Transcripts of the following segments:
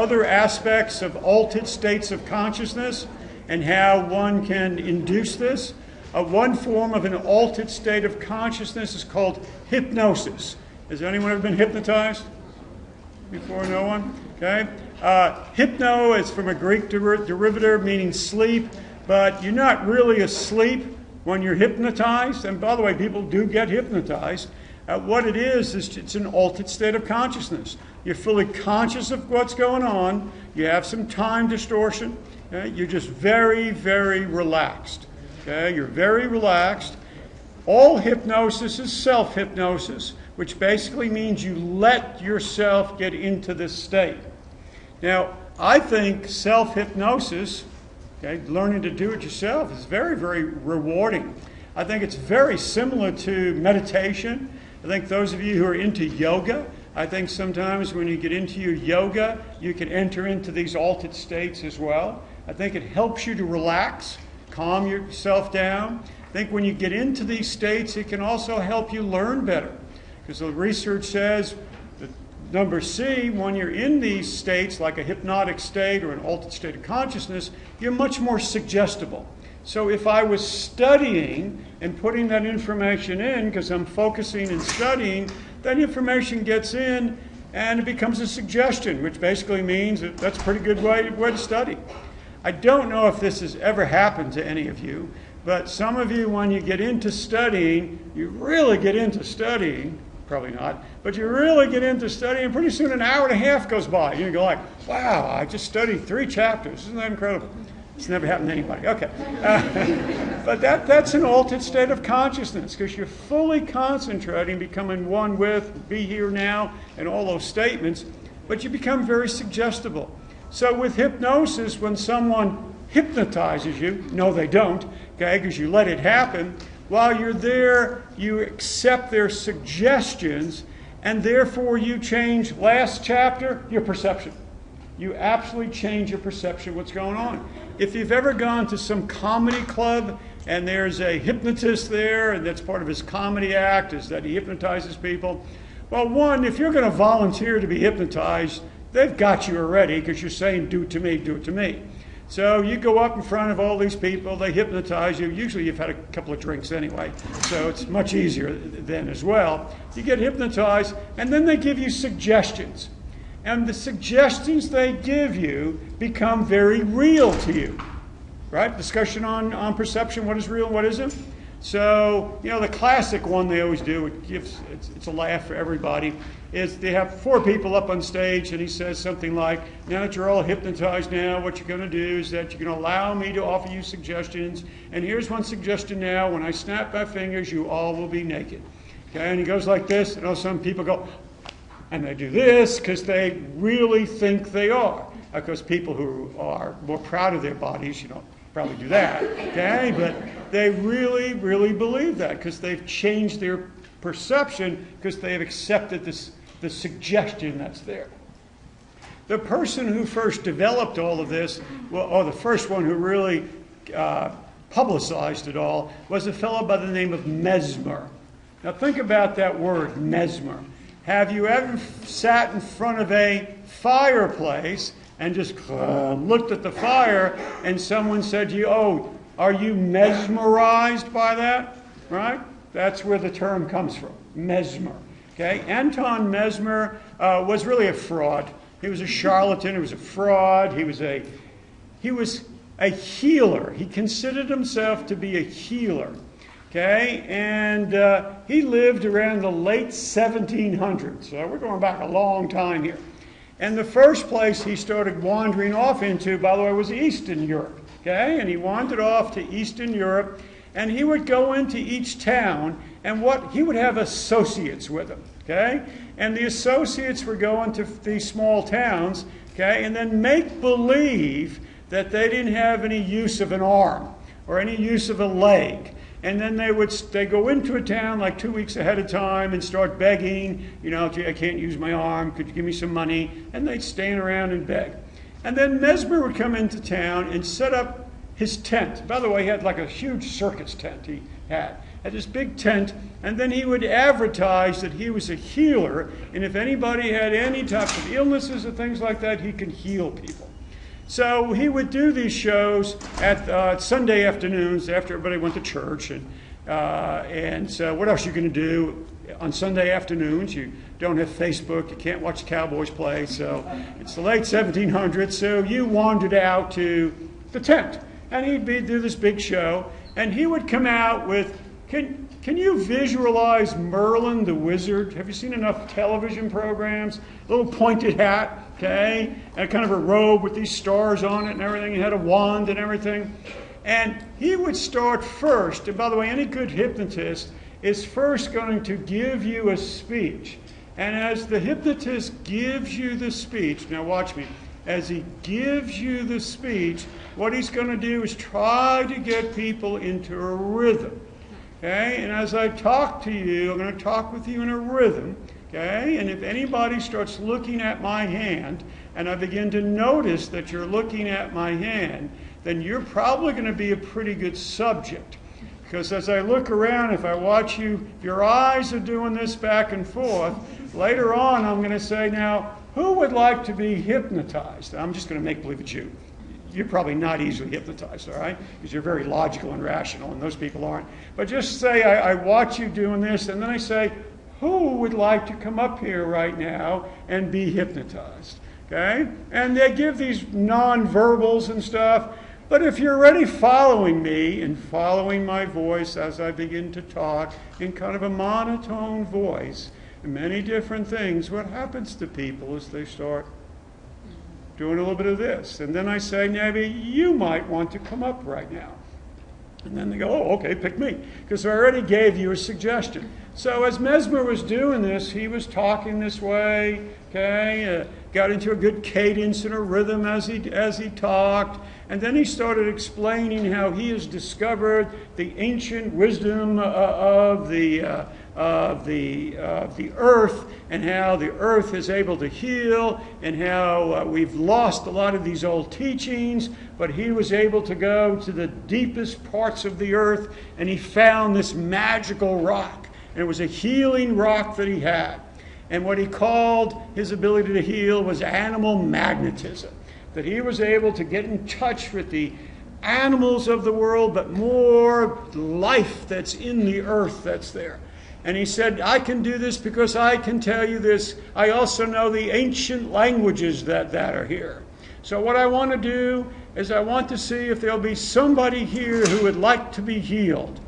other aspects of altered states of consciousness and how one can induce this. One form of an altered state of consciousness is called hypnosis. Has anyone ever been hypnotized before? No one? Okay. Hypno is from a Greek derivative meaning sleep, but you're not really asleep when you're hypnotized. And by the way, people do get hypnotized. What it is it's an altered state of consciousness. You're fully conscious of what's going on. You have some time distortion. Okay? You're just very, very relaxed. Okay? You're very relaxed. All hypnosis is self-hypnosis, which basically means you let yourself get into this state. Now, I think self-hypnosis, okay, learning to do it yourself, is very, very rewarding. I think it's very similar to meditation. I think those of you who are into yoga, I think sometimes when you get into your yoga, you can enter into these altered states as well. I think it helps you to relax, calm yourself down. I think when you get into these states, it can also help you learn better. Because the research says that number C, when you're in these states, like a hypnotic state or an altered state of consciousness, you're much more suggestible. So if I was studying and putting that information in, because I'm focusing and studying, that information gets in and it becomes a suggestion, which basically means that that's a pretty good way to study. I don't know if this has ever happened to any of you, but some of you, when you get into studying, you really get into studying, probably not, but you really get into studying, and pretty soon an hour and a half goes by. You go like, wow, I just studied 3 chapters. Isn't that incredible? It's never happened to anybody. Okay. But that's an altered state of consciousness because you're fully concentrating, becoming one with, be here now, and all those statements, but you become very suggestible. So with hypnosis, when someone hypnotizes you, no they don't, okay, because you let it happen, while you're there, you accept their suggestions, and therefore you change, last chapter, your perception. You absolutely change your perception of what's going on. If you've ever gone to some comedy club and there's a hypnotist there, and that's part of his comedy act, is that he hypnotizes people. Well, one, if you're going to volunteer to be hypnotized, they've got you already because you're saying, do it to me, do it to me. So you go up in front of all these people, they hypnotize you. Usually you've had a couple of drinks anyway, so it's much easier then as well. You get hypnotized, and then they give you suggestions. And the suggestions they give you become very real to you, right? Discussion on perception, what is real and what isn't. So, you know, the classic one they always do, it's a laugh for everybody, is they have 4 people up on stage and he says something like, now that you're all hypnotized now, what you're going to do is that you're going to allow me to offer you suggestions. And here's one suggestion now, when I snap my fingers, you all will be naked. Okay, and he goes like this, and all of a sudden people go, and they do this because they really think they are. Of course, people who are more proud of their bodies, you don't probably do that, okay? But they really, really believe that because they've changed their perception because they have accepted the suggestion that's there. The person who first developed all of this, well, or the first one who really publicized it all, was a fellow by the name of Mesmer. Now think about that word, mesmer. Have you ever sat in front of a fireplace and just looked at the fire and someone said to you, oh, are you mesmerized by that? Right? That's where the term comes from, mesmer. Okay? Anton Mesmer was really a fraud. He was a charlatan. He was a fraud. He was a healer. He considered himself to be a healer. Okay, and he lived around the late 1700s, so we're going back a long time here. And the first place he started wandering off into, by the way, was Eastern Europe. Okay, and he wandered off to Eastern Europe, and he would go into each town, and he would have associates with him. Okay, and the associates were going to these small towns, okay, and then make believe that they didn't have any use of an arm or any use of a leg. And then they go into a town like 2 weeks ahead of time and start begging, you know, I can't use my arm, could you give me some money? And they'd stand around and beg. And then Mesmer would come into town and set up his tent. By the way, he had like a huge circus tent he had. had this big tent, and then he would advertise that he was a healer, and if anybody had any types of illnesses or things like that, he could heal people. So he would do these shows at Sunday afternoons after everybody went to church, and so what else are you going to do on Sunday afternoons? You don't have Facebook, you can't watch the Cowboys play, so it's the late 1700s, so you wandered out to the tent, and he'd do this big show, and he would come out with, can you visualize Merlin the Wizard? Have you seen enough television programs? Little pointed hat, okay, and kind of a robe with these stars on it and everything. He had a wand and everything. And he would start first, and by the way, any good hypnotist is first going to give you a speech. And as the hypnotist gives you the speech, now watch me, as he gives you the speech, what he's going to do is try to get people into a rhythm. Okay, and as I talk to you, I'm going to talk with you in a rhythm. Okay, and if anybody starts looking at my hand, and I begin to notice that you're looking at my hand, then you're probably going to be a pretty good subject. Because as I look around, if I watch you, if your eyes are doing this back and forth, later on I'm going to say, now, who would like to be hypnotized? I'm just going to make believe it's you. You're probably not easily hypnotized, all right? Because you're very logical and rational, and those people aren't. But just say, I watch you doing this, and then I say, who would like to come up here right now and be hypnotized? Okay? And they give these non-verbals and stuff. But if you're already following me and following my voice as I begin to talk in kind of a monotone voice, and many different things, what happens to people is they start doing a little bit of this. And then I say, maybe you might want to come up right now. And then they go, oh, okay, pick me. Because I already gave you a suggestion. So as Mesmer was doing this, he was talking this way, okay, got into a good cadence and a rhythm as he talked. And then he started explaining how he has discovered the ancient wisdom of the earth, and how the earth is able to heal, and how we've lost a lot of these old teachings, but he was able to go to the deepest parts of the earth, and he found this magical rock. And it was a healing rock that he had. And what he called his ability to heal was animal magnetism. That he was able to get in touch with the animals of the world, but more life that's in the earth that's there. And he said, I can do this because I can tell you this. I also know the ancient languages that are here. So what I want to do is I want to see if there'll be somebody here who would like to be healed.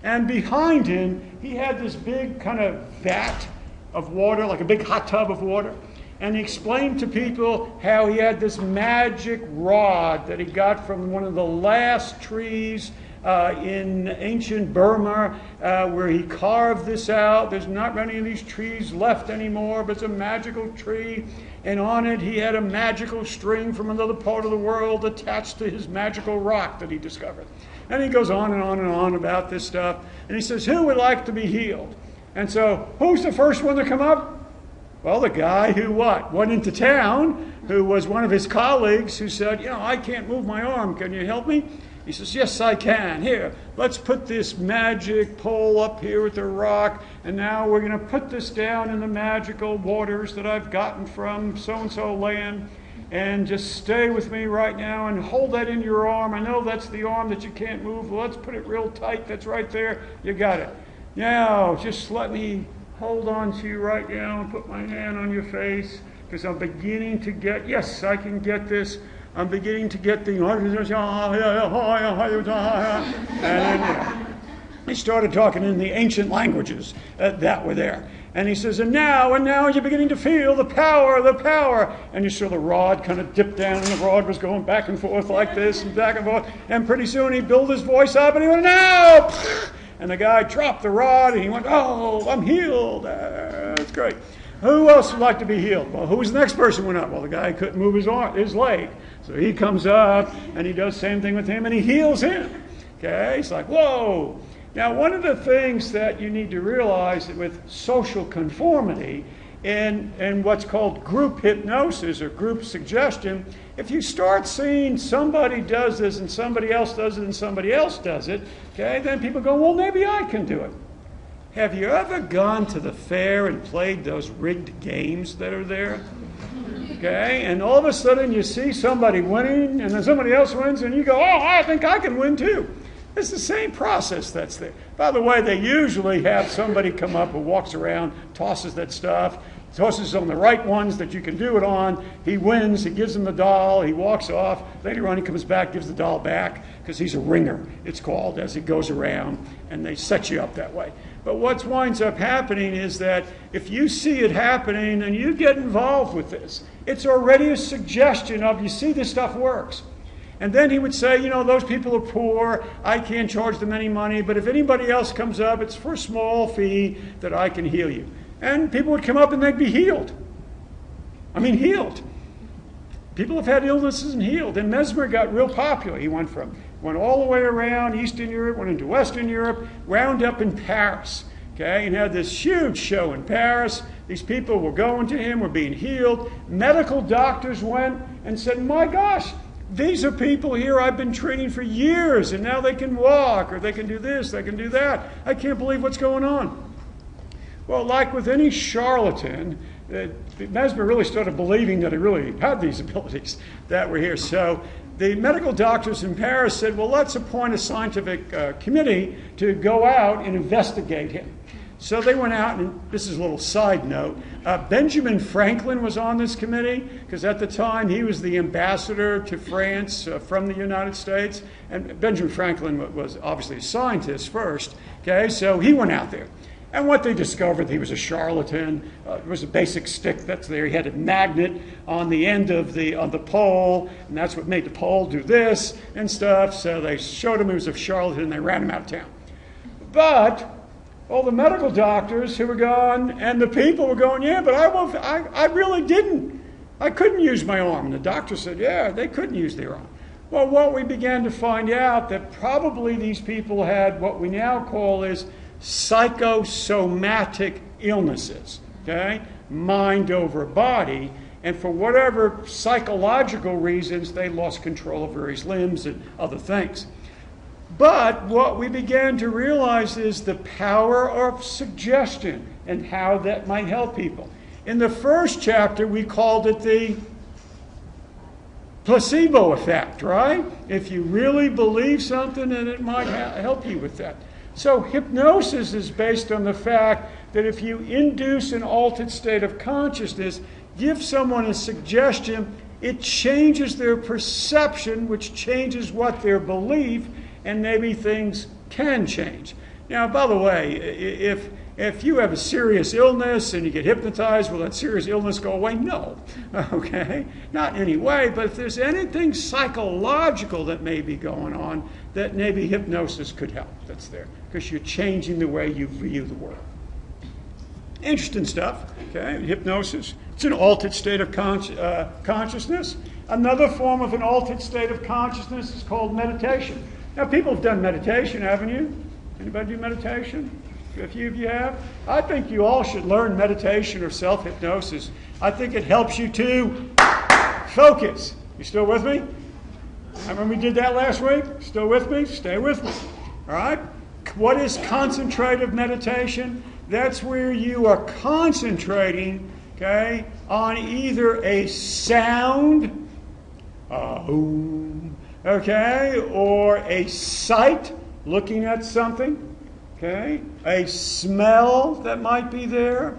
And behind him, he had this big kind of vat of water, like a big hot tub of water. And he explained to people how he had this magic rod that he got from one of the last trees in ancient Burma, where he carved this out. There's not many of these trees left anymore, but it's a magical tree. And on it, he had a magical string from another part of the world attached to his magical rock that he discovered. And he goes on and on and on about this stuff. And he says, who would like to be healed? And so, who's the first one to come up? Well, the guy who went into town, who was one of his colleagues, who said, I can't move my arm. Can you help me? He says, yes, I can. Here, let's put this magic pole up here with the rock, and now we're going to put this down in the magical waters that I've gotten from so-and-so land, and just stay with me right now and hold that in your arm. I know that's the arm that you can't move. Well, let's put it real tight. That's right there. You got it. Now, just let me hold on to you right now and put my hand on your face, because I'm beginning to get, yes, I can get this. I'm beginning to get the... And then he started talking in the ancient languages that were there. And he says, and now you're beginning to feel the power. And you saw the rod kind of dip down, and the rod was going back and forth like this, and back and forth. And pretty soon he built his voice up, and he went, now! And the guy dropped the rod, and he went, oh, I'm healed. That's great. Who else would like to be healed? Well, who was the next person went up? Well, the guy couldn't move his leg. So he comes up, and he does the same thing with him, and he heals him. Okay? It's like, whoa. Now, one of the things that you need to realize with social conformity in what's called group hypnosis or group suggestion, if you start seeing somebody does this and somebody else does it and somebody else does it, okay, then people go, well, maybe I can do it. Have you ever gone to the fair and played those rigged games that are there? Okay, and all of a sudden you see somebody winning and then somebody else wins and you go, oh, I think I can win too. It's the same process that's there. By the way, they usually have somebody come up who walks around, tosses that stuff, tosses on the right ones that you can do it on. He wins, he gives them the doll, he walks off. Later on he comes back, gives the doll back, because he's a ringer, it's called, as it goes around, and they set you up that way. But what winds up happening is that if you see it happening and you get involved with this, it's already a suggestion of, you see, this stuff works. And then he would say, you know, those people are poor, I can't charge them any money, but if anybody else comes up, it's for a small fee that I can heal you. And people would come up and they'd be healed. I mean, healed. People have had illnesses and healed. And Mesmer got real popular. He went all the way around Eastern Europe, went into Western Europe, wound up in Paris. Okay, and had this huge show in Paris. These people were going to him, were being healed. Medical doctors went and said, my gosh, these are people here I've been treating for years, and now they can walk, or they can do this, they can do that. I can't believe what's going on. Well, like with any charlatan, Mesmer really started believing that he really had these abilities that were here. So the medical doctors in Paris said, well, let's appoint a scientific committee to go out and investigate him. So they went out, and this is a little side note, Benjamin Franklin was on this committee, because at the time he was the ambassador to France from the United States, and Benjamin Franklin was obviously a scientist first, okay, so he went out there. And what they discovered, he was a charlatan. It was a basic stick that's there. He had a magnet on the end of the pole, and that's what made the pole do this and stuff. So they showed him he was a charlatan, and they ran him out of town. But all the medical doctors who were gone, and the people were going, yeah, but I really didn't. I couldn't use my arm. And the doctor said, yeah, they couldn't use their arm. Well, what we began to find out, that probably these people had what we now call is psychosomatic illnesses, okay? Mind over body. And for whatever psychological reasons, they lost control of various limbs and other things. But what we began to realize is the power of suggestion and how that might help people. In the first chapter, we called it the placebo effect, right? If you really believe something, then it might help you with that. So hypnosis is based on the fact that if you induce an altered state of consciousness, give someone a suggestion, it changes their perception, which changes what their belief, and maybe things can change. Now, by the way, if you have a serious illness and you get hypnotized, will that serious illness go away? No, okay? Not in any way, but if there's anything psychological that may be going on, that maybe hypnosis could help, that's there, because you're changing the way you view the world. Interesting stuff, okay? Hypnosis, it's an altered state of consciousness. Another form of an altered state of consciousness is called meditation. Now, people have done meditation, haven't you? Anybody do meditation? A few of you have. I think you all should learn meditation or self-hypnosis. I think it helps you to focus. You still with me? Remember we did that last week? Still with me? Stay with me. All right? What is concentrative meditation? That's where you are concentrating, okay, on either a sound, okay, or a sight, looking at something, okay, a smell that might be there.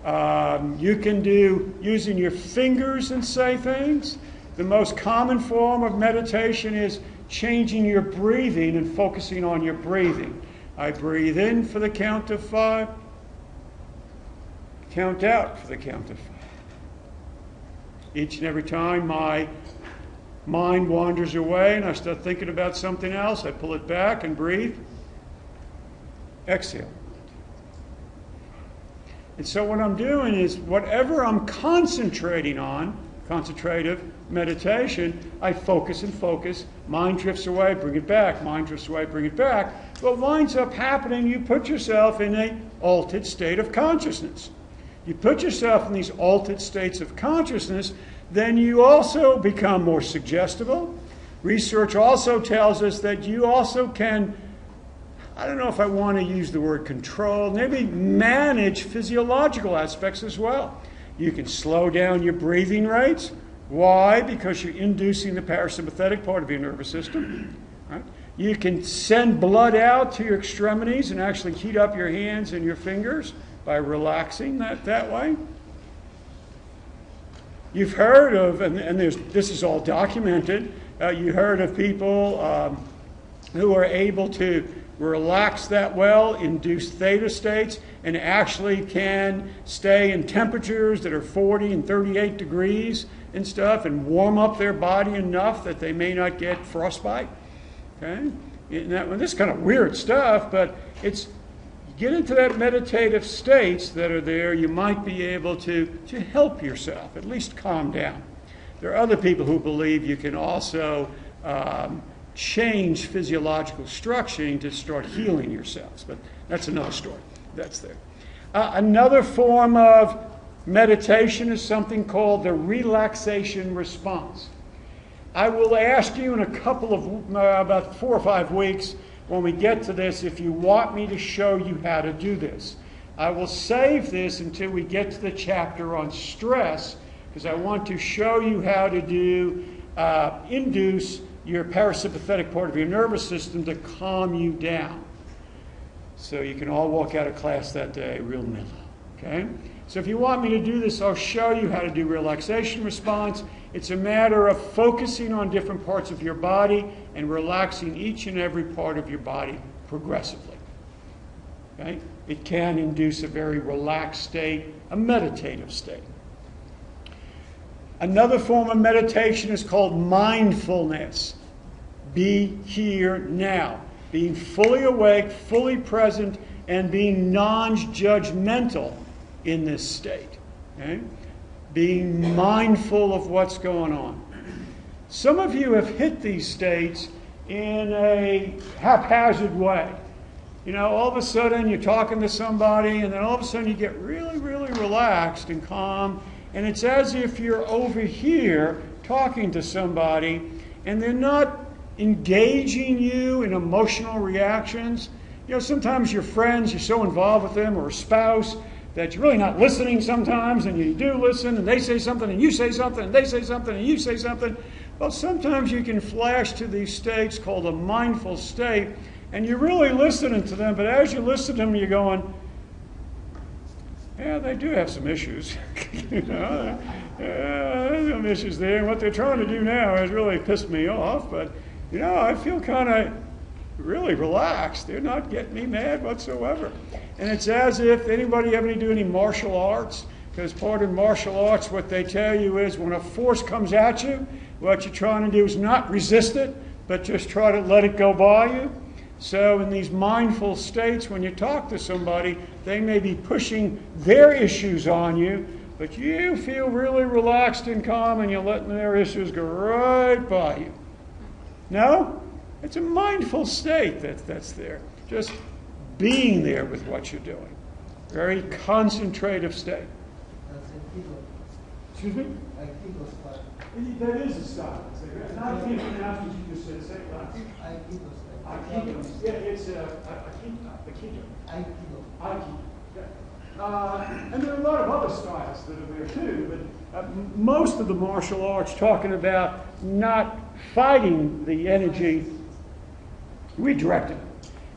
You can do using your fingers and say things. The most common form of meditation is changing your breathing and focusing on your breathing. I breathe in for the count of 5, count out for the count of 5. Each and every time my mind wanders away and I start thinking about something else, I pull it back and breathe. Exhale. And so what I'm doing is whatever I'm concentrating on, concentrative meditation, I focus and focus. Mind drifts away, bring it back. Mind drifts away, bring it back. What winds up happening, you put yourself in an altered state of consciousness. You put yourself in these altered states of consciousness, then you also become more suggestible. Research also tells us that you also can, I don't know if I want to use the word control, maybe manage physiological aspects as well. You can slow down your breathing rates. Why? Because you're inducing the parasympathetic part of your nervous system. Right? You can send blood out to your extremities and actually heat up your hands and your fingers by relaxing that way. You've heard of, and this is all documented, you heard of people who are able to relax that well, induce theta states, and actually can stay in temperatures that are 40 and 38 degrees and stuff, and warm up their body enough that they may not get frostbite. Okay? This is kind of weird stuff, but it's get into that meditative states that are there, you might be able to help yourself, at least calm down. There are other people who believe you can also change physiological structuring to start healing yourselves, but that's another story. That's there. Another form of meditation is something called the relaxation response. I will ask you in a couple of, about 4 or 5 weeks, when we get to this, if you want me to show you how to do this. I will save this until we get to the chapter on stress, because I want to show you how to induce your parasympathetic part of your nervous system to calm you down. So you can all walk out of class that day real mellow, okay? So if you want me to do this, I'll show you how to do relaxation response. It's a matter of focusing on different parts of your body and relaxing each and every part of your body progressively. Okay? It can induce a very relaxed state, a meditative state. Another form of meditation is called mindfulness. Be here now. Being fully awake, fully present, and being non-judgmental in this state. Okay? Being mindful of what's going on. Some of you have hit these states in a haphazard way. You know, all of a sudden you're talking to somebody, and then all of a sudden you get really, really relaxed and calm, and it's as if you're over here talking to somebody, and they're not engaging you in emotional reactions. You know, sometimes your friends, you're so involved with them, or a spouse, that you're really not listening sometimes, and you do listen, and they say something, and you say something, and they say something, and you say something. Well, sometimes you can flash to these states called a mindful state, and you're really listening to them, but as you listen to them, you're going, yeah, they do have some issues. You know, there's some issues there, and what they're trying to do now has really pissed me off, but, you know, I feel kind of really relaxed. They're not getting me mad whatsoever. And it's as if, anybody ever do any martial arts? Because part of martial arts, what they tell you is when a force comes at you, what you're trying to do is not resist it, but just try to let it go by you. So in these mindful states, when you talk to somebody, they may be pushing their issues on you, but you feel really relaxed and calm, and you're letting their issues go right by you. No? It's a mindful state that's there. Just being there with what you're doing. Very concentrative state. Excuse me? That is a style. Not the pronounced as you just said. Say it last. Aikido. Yeah, it's Aikido. Aikido. Yeah. And there are a lot of other styles that are there too, but most of the martial arts talking about not fighting the energy, redirecting it.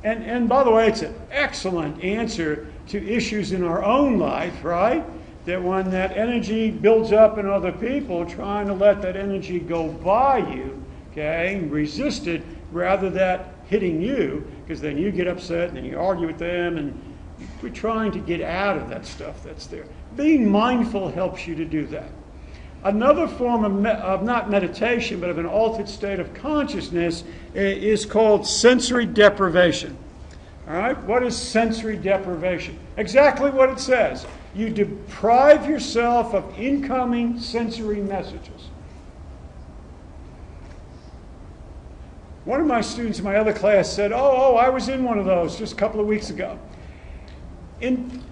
And by the way, it's an excellent answer to issues in our own life, right? That when that energy builds up in other people, trying to let that energy go by you, okay, and resist it rather than hitting you, because then you get upset and then you argue with them, and we're trying to get out of that stuff that's there. Being mindful helps you to do that. Another form of not meditation, but of an altered state of consciousness is called sensory deprivation. All right? What is sensory deprivation? Exactly what it says. You deprive yourself of incoming sensory messages. One of my students in my other class said, oh, I was in one of those just a couple of weeks ago.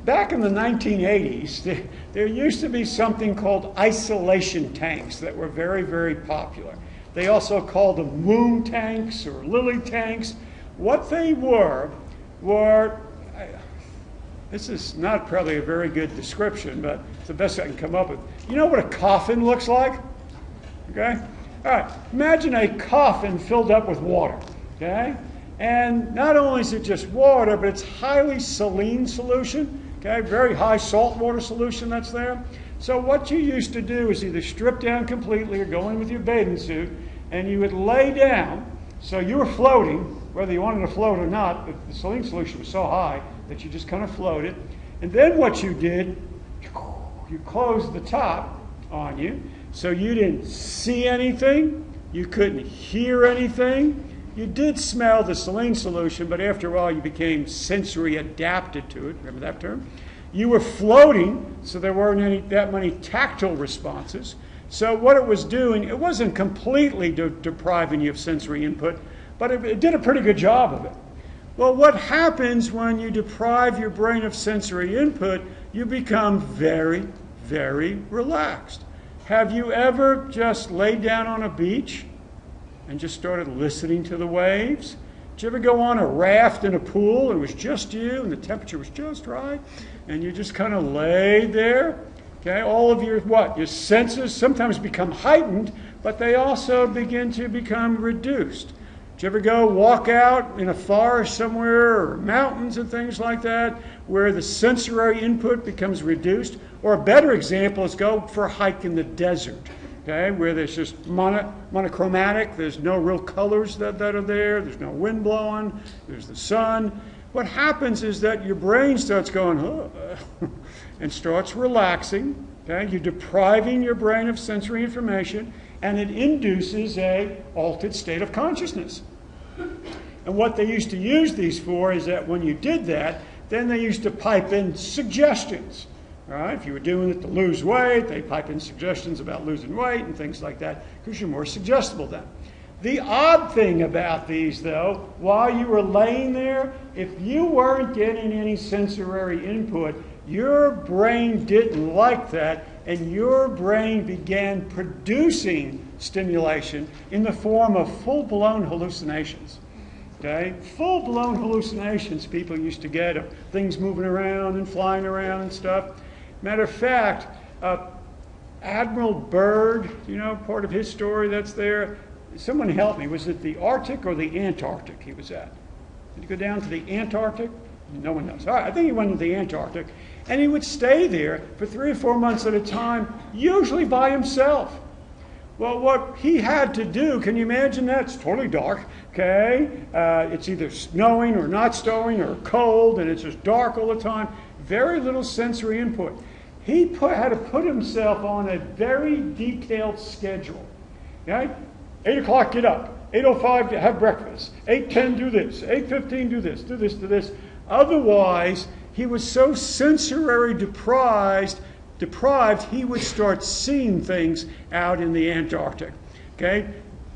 Back in the 1980s, there used to be something called isolation tanks that were very, very popular. They also called them moon tanks or lily tanks. What they were, this is not probably a very good description, but it's the best I can come up with. You know what a coffin looks like? Okay? All right, imagine a coffin filled up with water, okay? And not only is it just water, but it's highly saline solution, okay? Very high salt water solution that's there. So what you used to do is either strip down completely or go in with your bathing suit, and you would lay down, so you were floating, whether you wanted to float or not, the saline solution was so high that you just kind of floated. And then what you did, you closed the top on you, so you didn't see anything, you couldn't hear anything. You did smell the saline solution, but after a while you became sensory adapted to it. Remember that term? You were floating, so there weren't that many tactile responses. So what it was doing, it wasn't completely depriving you of sensory input, but it did a pretty good job of it. Well, what happens when you deprive your brain of sensory input? You become very, very relaxed. Have you ever just laid down on a beach and just started listening to the waves? Did you ever go on a raft in a pool and it was just you and the temperature was just right and you just kind of laid there? Okay, all of your your senses sometimes become heightened, but they also begin to become reduced. Did you ever go walk out in a forest somewhere or mountains and things like that where the sensory input becomes reduced? Or a better example is go for a hike in the desert. Okay, where there's just monochromatic, there's no real colors that are there, there's no wind blowing, there's the sun. What happens is that your brain starts going, and starts relaxing. Okay, you're depriving your brain of sensory information, and it induces an altered state of consciousness. And what they used to use these for is that when you did that, then they used to pipe in suggestions. Right? If you were doing it to lose weight, they pipe in suggestions about losing weight and things like that because you're more suggestible then. The odd thing about these, though, while you were laying there, if you weren't getting any sensory input, your brain didn't like that, and your brain began producing stimulation in the form of full-blown hallucinations. Okay? Full-blown hallucinations people used to get of things moving around and flying around and stuff. Matter of fact, Admiral Byrd, you know, part of his story that's there. Someone help me. Was it the Arctic or the Antarctic he was at? Did he go down to the Antarctic? No one knows. All right, I think he went to the Antarctic. And he would stay there for 3 or 4 months at a time, usually by himself. Well, what he had to do, can you imagine that? It's totally dark, okay? It's either snowing or not snowing or cold, and it's just dark all the time. Very little sensory input. He had to put himself on a very detailed schedule. Okay? 8 o'clock, get up. 8:05, have breakfast. 8:10, do this. 8:15, do this, do this, do this. Otherwise, he was so sensory deprived, he would start seeing things out in the Antarctic. Okay?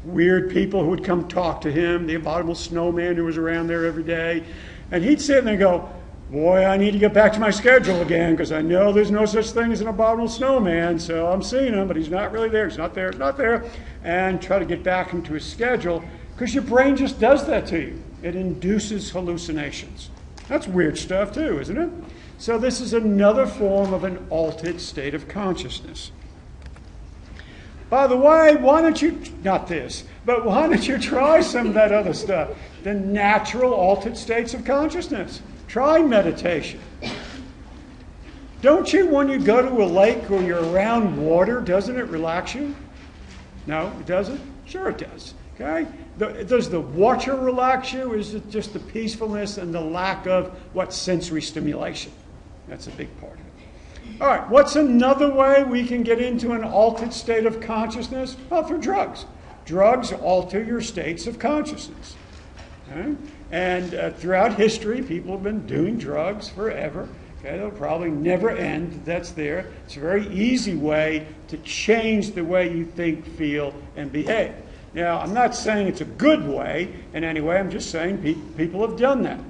Weird people who would come talk to him, the abominable snowman who was around there every day. And he'd sit there and go, boy, I need to get back to my schedule again because I know there's no such thing as an abominable snowman, so I'm seeing him, but he's not really there, he's not there, he's not there, and try to get back into his schedule because your brain just does that to you. It induces hallucinations. That's weird stuff too, isn't it? So this is another form of an altered state of consciousness. By the way, why don't you, not this, but why don't you try some of that other stuff? The natural altered states of consciousness. Try meditation. Don't you, when you go to a lake or you're around water, doesn't it relax you? No, it doesn't? Sure it does. Okay? Does the water relax you, or is it just the peacefulness and the lack of what sensory stimulation? That's a big part of it. All right, what's another way we can get into an altered state of consciousness? Well, through drugs. Drugs alter your states of consciousness. Okay? And throughout history, people have been doing drugs forever. Okay, they'll probably never end. That's there. It's a very easy way to change the way you think, feel, and behave. Now, I'm not saying it's a good way in any way. I'm just saying people have done that.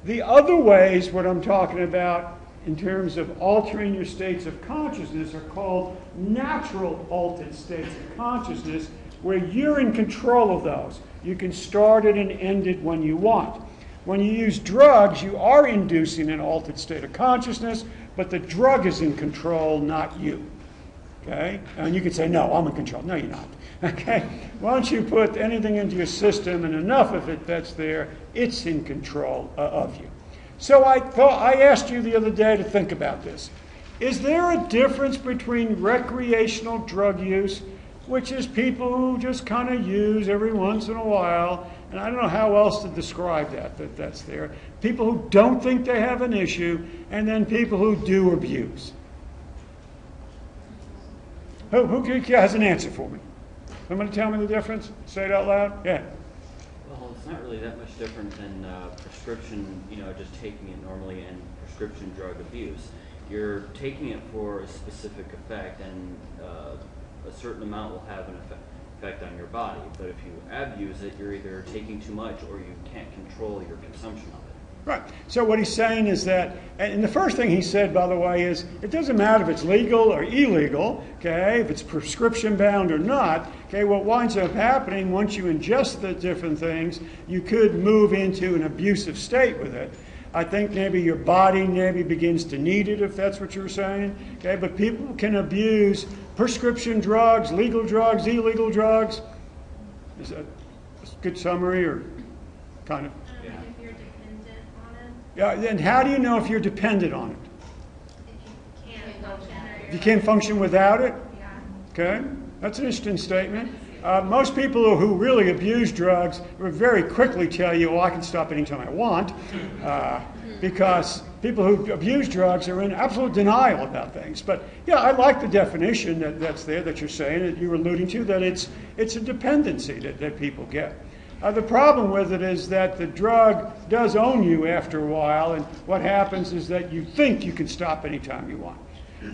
The other ways, what I'm talking about in terms of altering your states of consciousness, are called natural altered states of consciousness, where you're in control of those. You can start it and end it when you want. When you use drugs, you are inducing an altered state of consciousness, but the drug is in control, not you. Okay? And you could say, no, I'm in control. No, you're not. Okay? Once you put anything into your system and enough of it that's there, it's in control of you. So I asked you the other day to think about this. Is there a difference between recreational drug use, which is people who just kind of use every once in a while, and I don't know how else to describe that's there, people who don't think they have an issue, and then people who do abuse? Who has an answer for me? Somebody tell me the difference? Say it out loud. Yeah. Well, it's not really that much different than prescription, just taking it normally, and prescription drug abuse. You're taking it for a specific effect, and a certain amount will have an effect on your body. But if you abuse it, you're either taking too much or you can't control your consumption of it. Right. So what he's saying is that, and the first thing he said, by the way, is it doesn't matter if it's legal or illegal, okay, if it's prescription bound or not, okay, what winds up happening once you ingest the different things, you could move into an abusive state with it. I think maybe your body begins to need it, if that's what you were saying, okay, but people can abuse prescription drugs, legal drugs, illegal drugs. Is that a good summary, or kind of? Yeah, and how do you know if you're dependent on it? If you can't function. If you can't function without it? Yeah. Okay, that's an interesting statement. Most people who really abuse drugs will very quickly tell you, I can stop anytime I want, because people who abuse drugs are in absolute denial about things. But yeah, I like the definition that's there, that you're saying, that you're alluding to, that it's a dependency that people get. The problem with it is that the drug does own you after a while, and what happens is that you think you can stop anytime you want.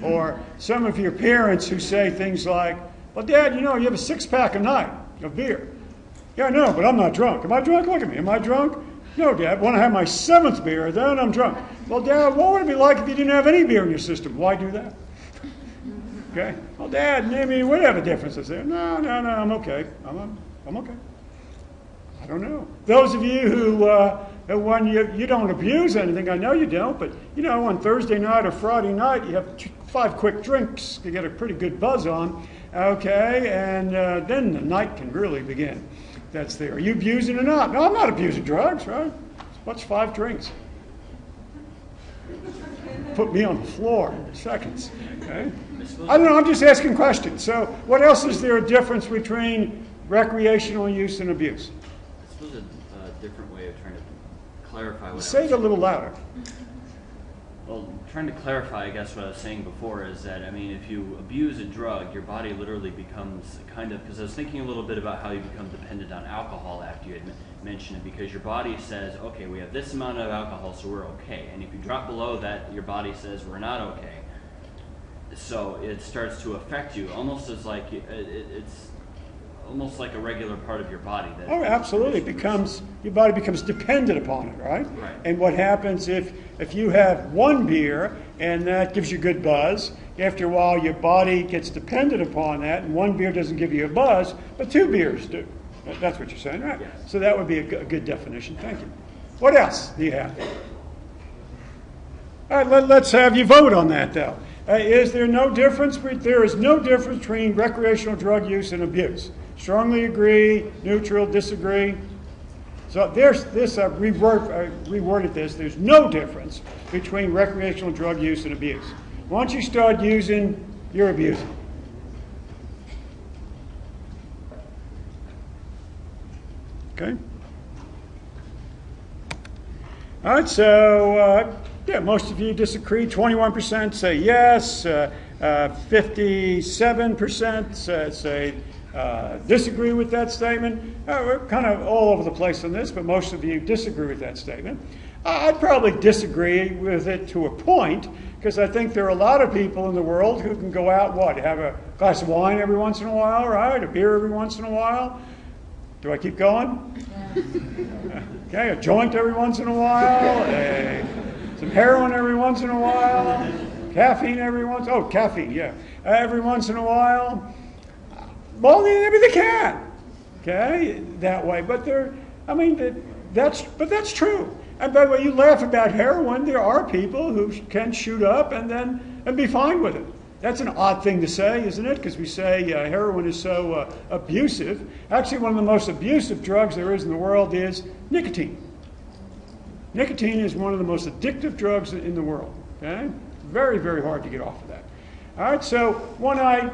Or some of your parents who say things like, well, Dad, you have a six-pack a night of beer. Yeah, I know, but I'm not drunk. Am I drunk? Look at me. Am I drunk? No, Dad. When I have my seventh beer, then I'm drunk. Well, Dad, what would it be like if you didn't have any beer in your system? Why do that? Okay. Well, Dad, maybe whatever difference is there. No, I'm okay. I'm okay. I don't know. Those of you who when you don't abuse anything, I know you don't, but on Thursday night or Friday night, you have 5 quick drinks to get a pretty good buzz on, okay, and then the night can really begin. That's there. Are you abusing or not? No, I'm not abusing drugs, right? What's 5 drinks? Put me on the floor in seconds, okay? I don't know, I'm just asking questions. So what else is there a difference between recreational use and abuse? I suppose a different way of trying to clarify what Say it a little louder. Well, trying to clarify, I guess, what I was saying before is that, if you abuse a drug, your body literally becomes because I was thinking a little bit about how you become dependent on alcohol after you had mentioned it, because your body says, okay, we have this amount of alcohol, so we're okay. And if you drop below that, your body says, we're not okay. So it starts to affect you, almost as like it's almost like a regular part of your body. Oh, absolutely. Your body becomes dependent upon it, right? Right. And what happens if you have one beer and that gives you good buzz, after a while your body gets dependent upon that, and one beer doesn't give you a buzz, but 2 beers do. That's what you're saying, right? Yes. So that would be a good definition. Thank you. What else do you have? All right, let's have you vote on that, though. Is there no difference? There is no difference between recreational drug use and abuse. Strongly agree, neutral, disagree. So there's this, reworded this, there's no difference between recreational drug use and abuse. Once you start using, you're abusing. Okay? All right, so most of you disagree. 21% say yes, 57% say disagree with that statement. We're kind of all over the place on this, but most of you disagree with that statement. I'd probably disagree with it to a point, because I think there are a lot of people in the world who can go out, have a glass of wine every once in a while, right? A beer every once in a while. Do I keep going? Okay, a joint every once in a while, some heroin every once in a while, caffeine every once in a while. Well, maybe they can, okay, that way. But that's true. And by the way, you laugh about heroin. There are people who can shoot up and be fine with it. That's an odd thing to say, isn't it? Because we say heroin is so abusive. Actually, one of the most abusive drugs there is in the world is nicotine. Nicotine is one of the most addictive drugs in the world. Okay? Very, very hard to get off of that. All right, so when I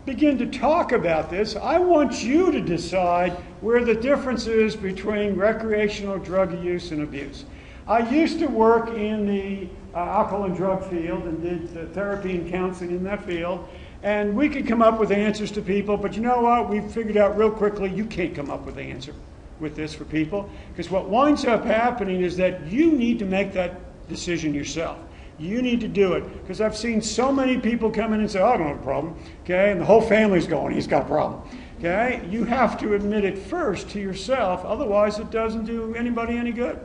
begin to talk about this, I want you to decide where the difference is between recreational drug use and abuse. I used to work in the alcohol and drug field and did therapy and counseling in that field, and we could come up with answers to people, but you know what? We figured out real quickly you can't come up with the answer with this for people, because what winds up happening is that you need to make that decision yourself. You need to do it, because I've seen so many people come in and say, oh, I don't have a problem, okay, and the whole family's going, he's got a problem, okay? You have to admit it first to yourself, otherwise it doesn't do anybody any good.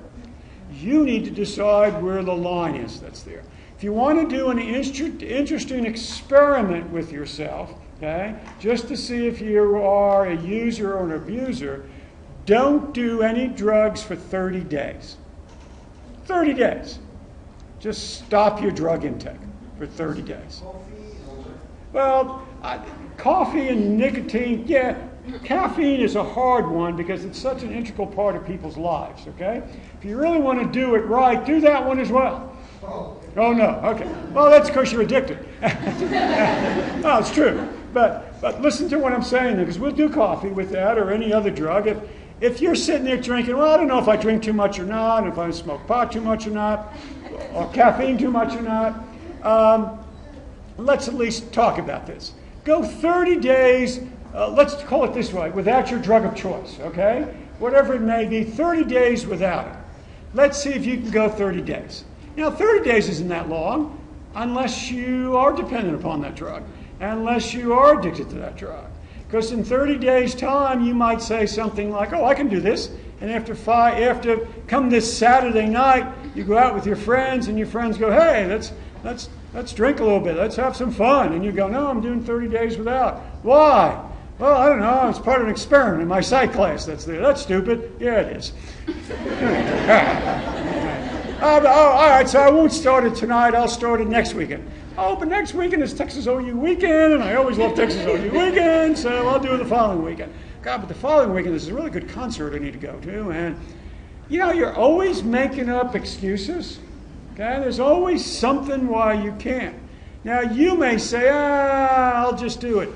You need to decide where the line is that's there. If you want to do an interesting experiment with yourself, okay, just to see if you are a user or an abuser, don't do any drugs for 30 days. 30 days. Just stop your drug intake for 30 days. Well, coffee and nicotine, yeah, caffeine is a hard one because it's such an integral part of people's lives, okay? If you really want to do it right, do that one as well. Oh, no, okay. Well, that's because you're addicted. No, it's true. But listen to what I'm saying, because we'll do coffee with that or any other drug. If you're sitting there drinking, well, I don't know if I drink too much or not, if I smoke pot too much or not, or caffeine too much or not, let's at least talk about this. Go 30 days, let's call it this way, without your drug of choice, okay? Whatever it may be, 30 days without it. Let's see if you can go 30 days. Now, 30 days isn't that long unless you are dependent upon that drug, unless you are addicted to that drug. Because in 30 days' time, you might say something like, oh, I can do this. And after come this Saturday night, you go out with your friends, and your friends go, hey, let's drink a little bit. Let's have some fun. And you go, no, I'm doing 30 days without. Why? Well, I don't know. It's part of an experiment in my Psych class that's there. That's stupid. Yeah, it is. All right, so I won't start it tonight. I'll start it next weekend. Oh, but next weekend is Texas OU weekend, and I always love Texas OU weekend, so I'll do it the following weekend. God, but the following weekend, there's a really good concert I need to go to, and, you know, you're always making up excuses, okay? There's always something why you can't. Now, you may say, I'll just do it.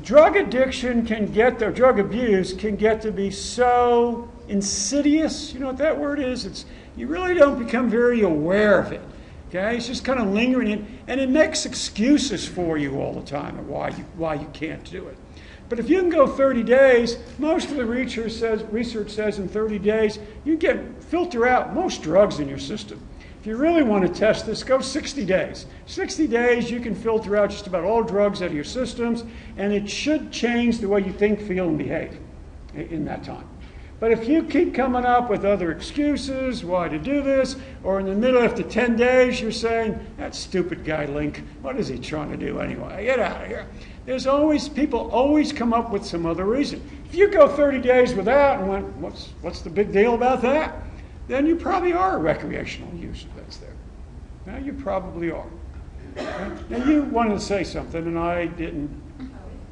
Drug addiction drug abuse can get to be so insidious, you know what that word is? You really don't become very aware of it. Okay, it's just kind of lingering in, and it makes excuses for you all the time of why you can't do it. But if you can go 30 days, most of the research says in 30 days you can filter out most drugs in your system. If you really want to test this, go 60 days. 60 days, you can filter out just about all drugs out of your systems, and it should change the way you think, feel, and behave in that time. But if you keep coming up with other excuses why to do this, or in the middle after 10 days you're saying, that stupid guy Link, what is he trying to do anyway? Get out of here. People always come up with some other reason. If you go 30 days without and went, what's the big deal about that? Then you probably are a recreational user that's there. Now you probably are. Okay? Now you wanted to say something and I didn't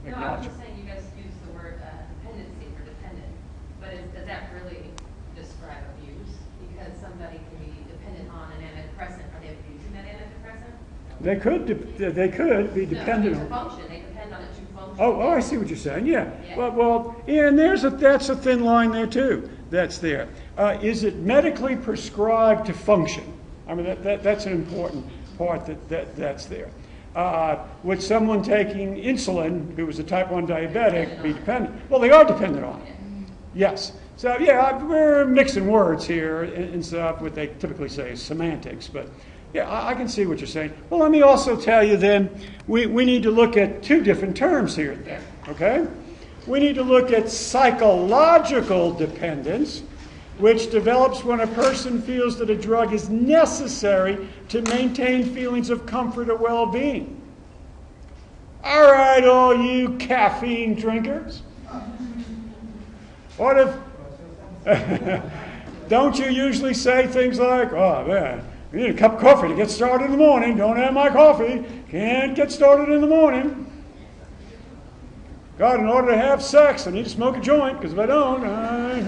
No, I was just saying you guys use the word dependency for dependent, but does that really describe abuse? Because somebody can be dependent on an antidepressant. Are they abusing that antidepressant? They could be dependent on. Function. They depend on it to function. Oh, I see what you're saying. Yeah. Well, and that's a thin line there too. That's there. Is it medically prescribed to function? I mean, that's an important part that's there. Would someone taking insulin, who was a type 1 diabetic, be dependent? Well, they are dependent on it. Yes. So, yeah, we're mixing words here and stuff. What they typically say is semantics. But, yeah, I can see what you're saying. Well, let me also tell you then, we need to look at two different terms here then, okay? We need to look at psychological dependence, which develops when a person feels that a drug is necessary to maintain feelings of comfort or well-being. All right, all you caffeine drinkers. What if... Don't you usually say things like, oh, man, I need a cup of coffee to get started in the morning. Don't have my coffee. Can't get started in the morning. God, in order to have sex, I need to smoke a joint, because if I don't, I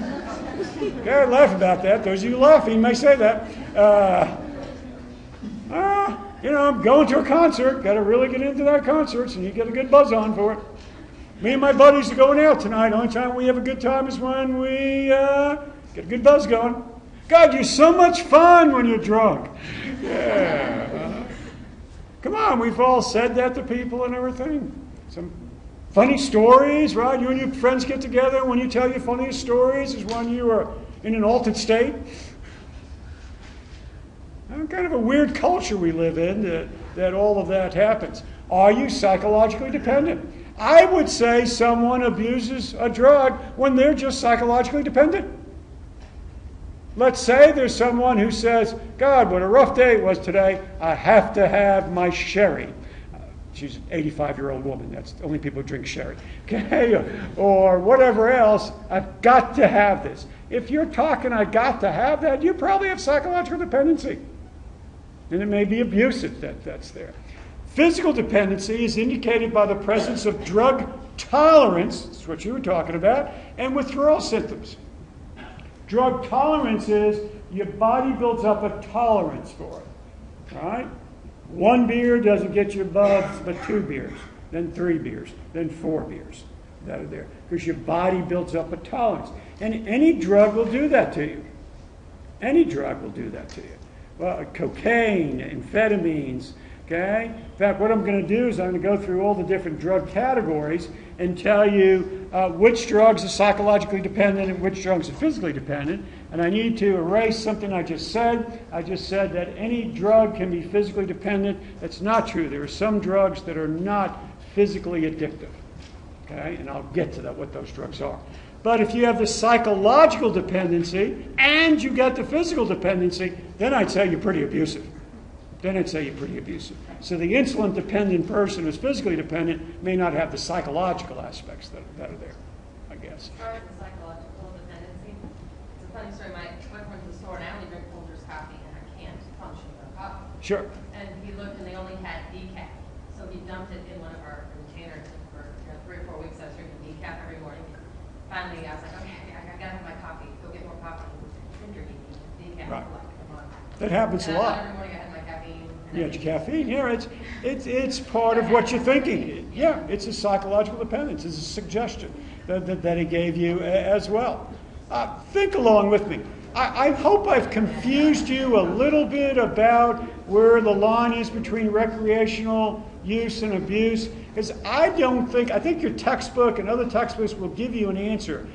laugh about that. Those of you laughing may say that. I'm going to a concert. Got to really get into that concert, so you get a good buzz on for it. Me and my buddies are going out tonight. Only time we have a good time is when we get a good buzz going. God, you're so much fun when you're drunk. Yeah. Come on, we've all said that to people and everything. Some funny stories, right? You and your friends get together. When you tell your funniest stories is when you are in an altered state. Kind of a weird culture we live in that all of that happens. Are you psychologically dependent? I would say someone abuses a drug when they're just psychologically dependent. Let's say there's someone who says, God, what a rough day it was today. I have to have my sherry. She's an 85-year-old woman. That's the only people who drink sherry. Okay? Or whatever else. I've got to have this. If you're talking, I got to have that, you probably have psychological dependency. And it may be abusive that's there. Physical dependency is indicated by the presence of drug tolerance, that's what you were talking about, and withdrawal symptoms. Drug tolerance is your body builds up a tolerance for it. Right? 1 beer doesn't get you above, but 2 beers, then 3 beers, then 4 beers that are there. Because your body builds up a tolerance. And any drug will do that to you. Any drug will do that to you. Well, cocaine, amphetamines, okay? In fact, what I'm going to do is I'm going to go through all the different drug categories and tell you which drugs are psychologically dependent and which drugs are physically dependent. And I need to erase something I just said. I just said that any drug can be physically dependent. That's not true. There are some drugs that are not physically addictive. Okay? And I'll get to that, what those drugs are. But if you have the psychological dependency and you get the physical dependency, then I'd say you're pretty abusive. So the insulin-dependent person who's physically dependent may not have the psychological aspects that are there, I guess. As far as the psychological dependency, it's a funny story. My boyfriend went to the store and I only drink Folgers coffee and I can't function without coffee. Sure. And he looked and they only had decaf. So he dumped it in one of our containers and for 3 or 4 weeks I was drinking decaf every morning. Finally I was like, okay, I gotta have my coffee. Go get more coffee. I've been drinking decaf Right. for like a month. That happens a And lot. every morning I had my caffeine. Yeah, your caffeine. Yeah, it's part of what you're thinking. Yeah, it's a psychological dependence. It's a suggestion that he gave you as well. Think along with me. I hope I've confused you a little bit about where the line is between recreational use and abuse, because I think your textbook and other textbooks will give you an answer.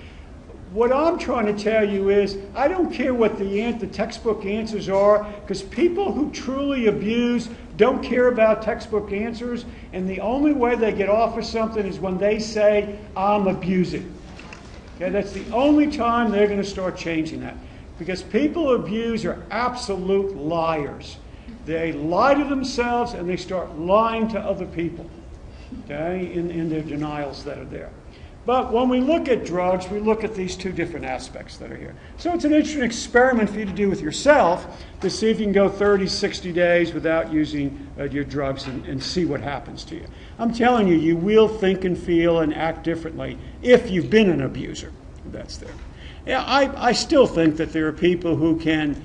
What I'm trying to tell you is, I don't care what the textbook answers are, because people who truly abuse don't care about textbook answers, and the only way they get off of something is when they say, I'm abusing. Okay, that's the only time they're going to start changing that. Because people who abuse are absolute liars. They lie to themselves and they start lying to other people, okay, in their denials that are there. But when we look at drugs, we look at these 2 different aspects that are here. So it's an interesting experiment for you to do with yourself to see if you can go 30, 60 days without using your drugs and see what happens to you. I'm telling you, you will think and feel and act differently if you've been an abuser. That's there. Yeah, I still think that there are people who can,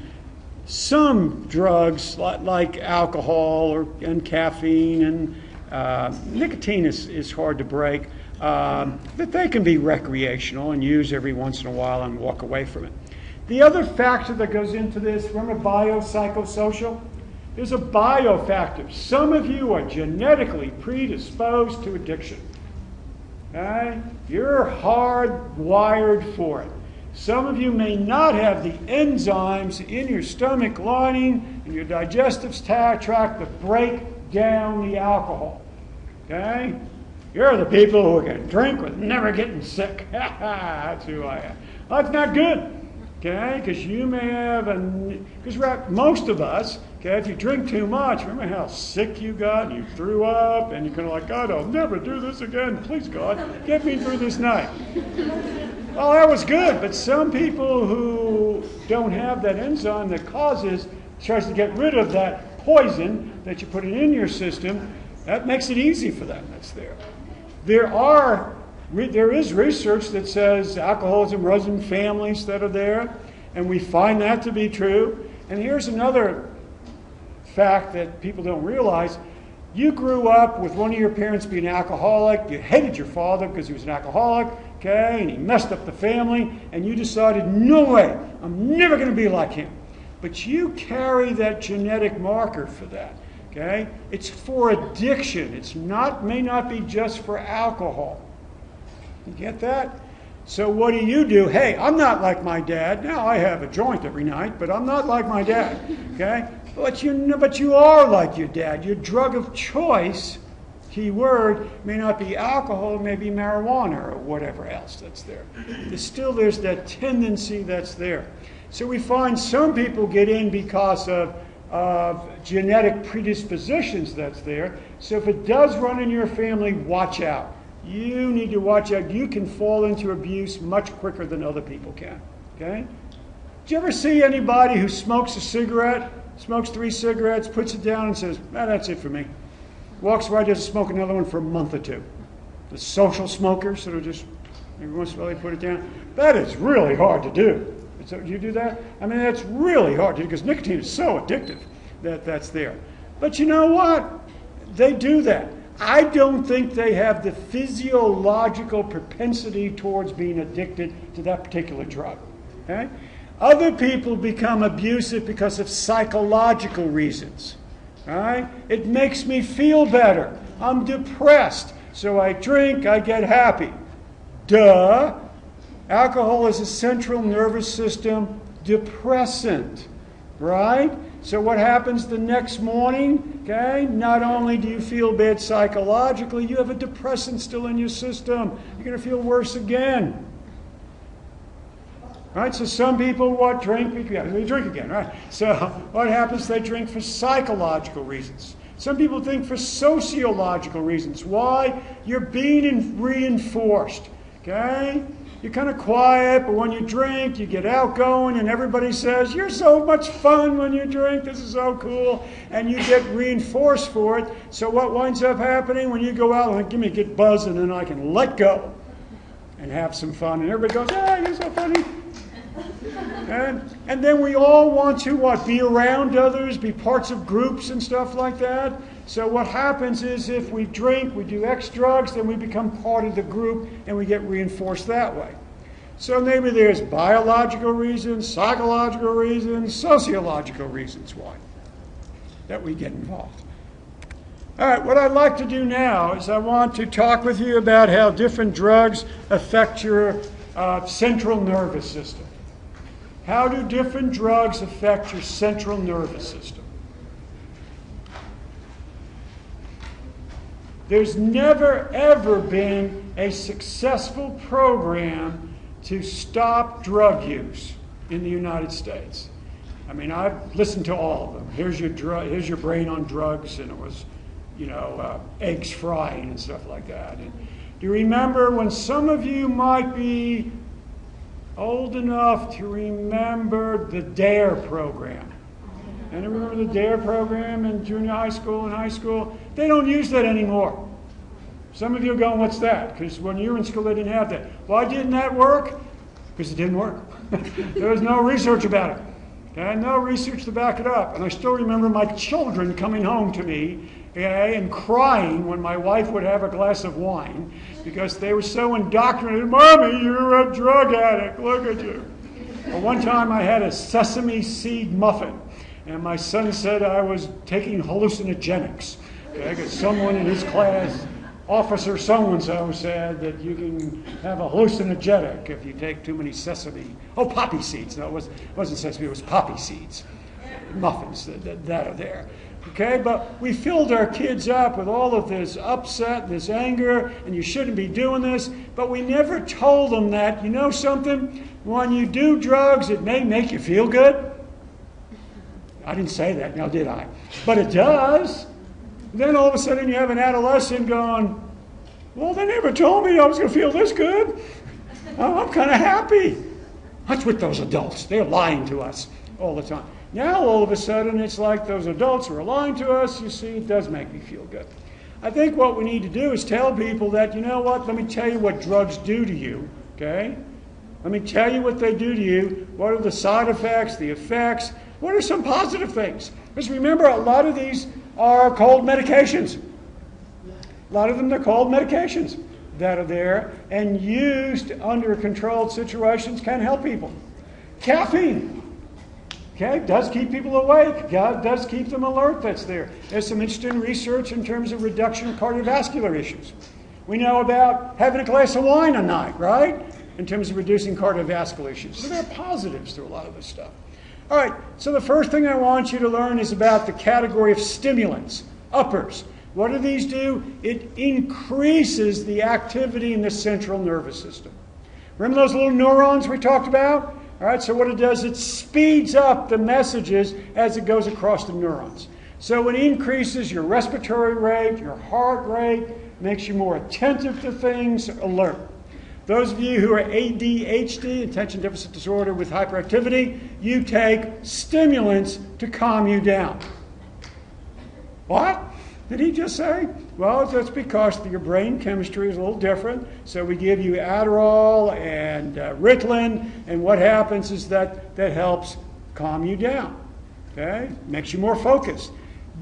some drugs like alcohol and caffeine and nicotine is hard to break, that they can be recreational and use every once in a while and walk away from it. The other factor that goes into this, remember biopsychosocial? There's a biofactor. Some of you are genetically predisposed to addiction. Okay? You're hardwired for it. Some of you may not have the enzymes in your stomach lining and your digestive tract that break down the alcohol. Okay? You're the people who can drink with never getting sick. That's who I am. Well, that's not good, okay? Because you may have because most of us, okay, if you drink too much, remember how sick you got and you threw up and you're kind of like, God, I'll never do this again. Please, God, get me through this night. Well, that was good, but some people who don't have that enzyme that tries to get rid of that poison that you put in your system, that makes it easy for them. That's there. There is research that says alcoholism runs in families that are there, and we find that to be true. And here's another fact that people don't realize. You grew up with one of your parents being an alcoholic. You hated your father because he was an alcoholic, okay, and he messed up the family, and you decided, no way, I'm never going to be like him. But you carry that genetic marker for that, okay? It's for addiction. May not be just for alcohol. You get that? So what do? Hey, I'm not like my dad. Now I have a joint every night, but I'm not like my dad, okay? But you are like your dad. Your drug of choice, key word, may not be alcohol, it may be marijuana or whatever else that's there. There's that tendency that's there. So we find some people get in because of genetic predispositions that's there. So if it does run in your family, watch out. You need to watch out. You can fall into abuse much quicker than other people can. Okay? Did you ever see anybody who smokes a cigarette, smokes 3 cigarettes, puts it down and says, that's it for me. Walks right, doesn't smoke another one for a month or two. The social smokers that are just, every once in a while they put it down. That is really hard to do. So do you do that? I mean, that's really hard to do because nicotine is so addictive that's there. But you know what? They do that. I don't think they have the physiological propensity towards being addicted to that particular drug. Okay? Other people become abusive because of psychological reasons. All right? It makes me feel better. I'm depressed, so I drink, I get happy. Duh. Alcohol is a central nervous system depressant, right? So what happens the next morning? Okay, not only do you feel bad psychologically, you have a depressant still in your system. You're going to feel worse again. Right? So some people drink again, right? So what happens? They drink for psychological reasons. Some people think for sociological reasons. Why? You're being reinforced. Okay? You're kind of quiet, but when you drink, you get outgoing, and everybody says, you're so much fun when you drink, this is so cool, and you get reinforced for it. So what winds up happening when you go out, like, give me a good buzz, and then I can let go and have some fun, and everybody goes, you're so funny. And then we all want to, be around others, be parts of groups and stuff like that. So what happens is if we drink, we do X drugs, then we become part of the group and we get reinforced that way. So maybe there's biological reasons, psychological reasons, sociological reasons why that we get involved. All right, what I'd like to do now is I want to talk with you about how different drugs affect your central nervous system. How do different drugs affect your central nervous system? There's never, ever been a successful program to stop drug use in the United States. I mean, I've listened to all of them. Here's your brain on drugs, and it was, eggs frying and stuff like that. And do you remember when some of you might be old enough to remember the DARE program? And remember the DARE program in junior high school and high school? They don't use that anymore. Some of you are going, what's that? Because when you were in school, they didn't have that. Why didn't that work? Because it didn't work. There was no research about it. Okay? No research to back it up. And I still remember my children coming home to me, and crying when my wife would have a glass of wine because they were so indoctrinated. Mommy, you're a drug addict. Look at you. Well, one time I had a sesame seed muffin. And my son said I was taking hallucinogenics. Okay, because someone in his class, Officer so-and-so, said that you can have a hallucinogenic if you take too many poppy seeds. No, it wasn't sesame, it was poppy seeds. Muffins that are there. Okay, but we filled our kids up with all of this upset, this anger, and you shouldn't be doing this. But we never told them that, you know something? When you do drugs, it may make you feel good. I didn't say that, now did I? But it does. Then all of a sudden you have an adolescent going, well, they never told me I was going to feel this good. Oh, I'm kind of happy. What's with those adults? They're lying to us all the time. Now, all of a sudden, it's like those adults who are lying to us. You see, it does make me feel good. I think what we need to do is tell people that, you know what, let me tell you what drugs do to you, okay? Let me tell you what they do to you. What are the side effects, the effects? What are some positive things? Because remember, a lot of these are called medications. A lot of them, they're called medications that are there and used under controlled situations can help people. Caffeine. Okay, does keep people awake. God does keep them alert. That's there. There's some interesting research in terms of reduction of cardiovascular issues. We know about having a glass of wine a night, right? In terms of reducing cardiovascular issues. So there are positives to a lot of this stuff. All right, so the first thing I want you to learn is about the category of stimulants, uppers. What do these do? It increases the activity in the central nervous system. Remember those little neurons we talked about? All right, so what it does, it speeds up the messages as it goes across the neurons. So it increases your respiratory rate, your heart rate, makes you more attentive to things, alert. Those of you who are ADHD, attention deficit disorder with hyperactivity, you take stimulants to calm you down. What did he just say? Well, that's because your brain chemistry is a little different. So we give you Adderall and Ritalin, and what happens is that helps calm you down. Okay? Makes you more focused.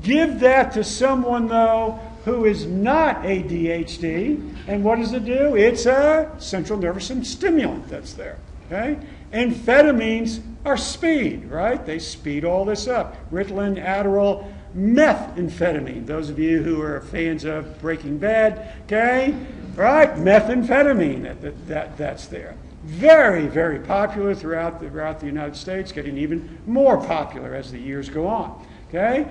Give that to someone, though, who is not ADHD, and what does it do? It's a central nervous system stimulant that's there. Okay? Amphetamines are speed, right? They speed all this up. Ritalin, Adderall, methamphetamine. Those of you who are fans of Breaking Bad, okay? Right? Methamphetamine, that's there. Very, very popular throughout the United States, getting even more popular as the years go on. Okay?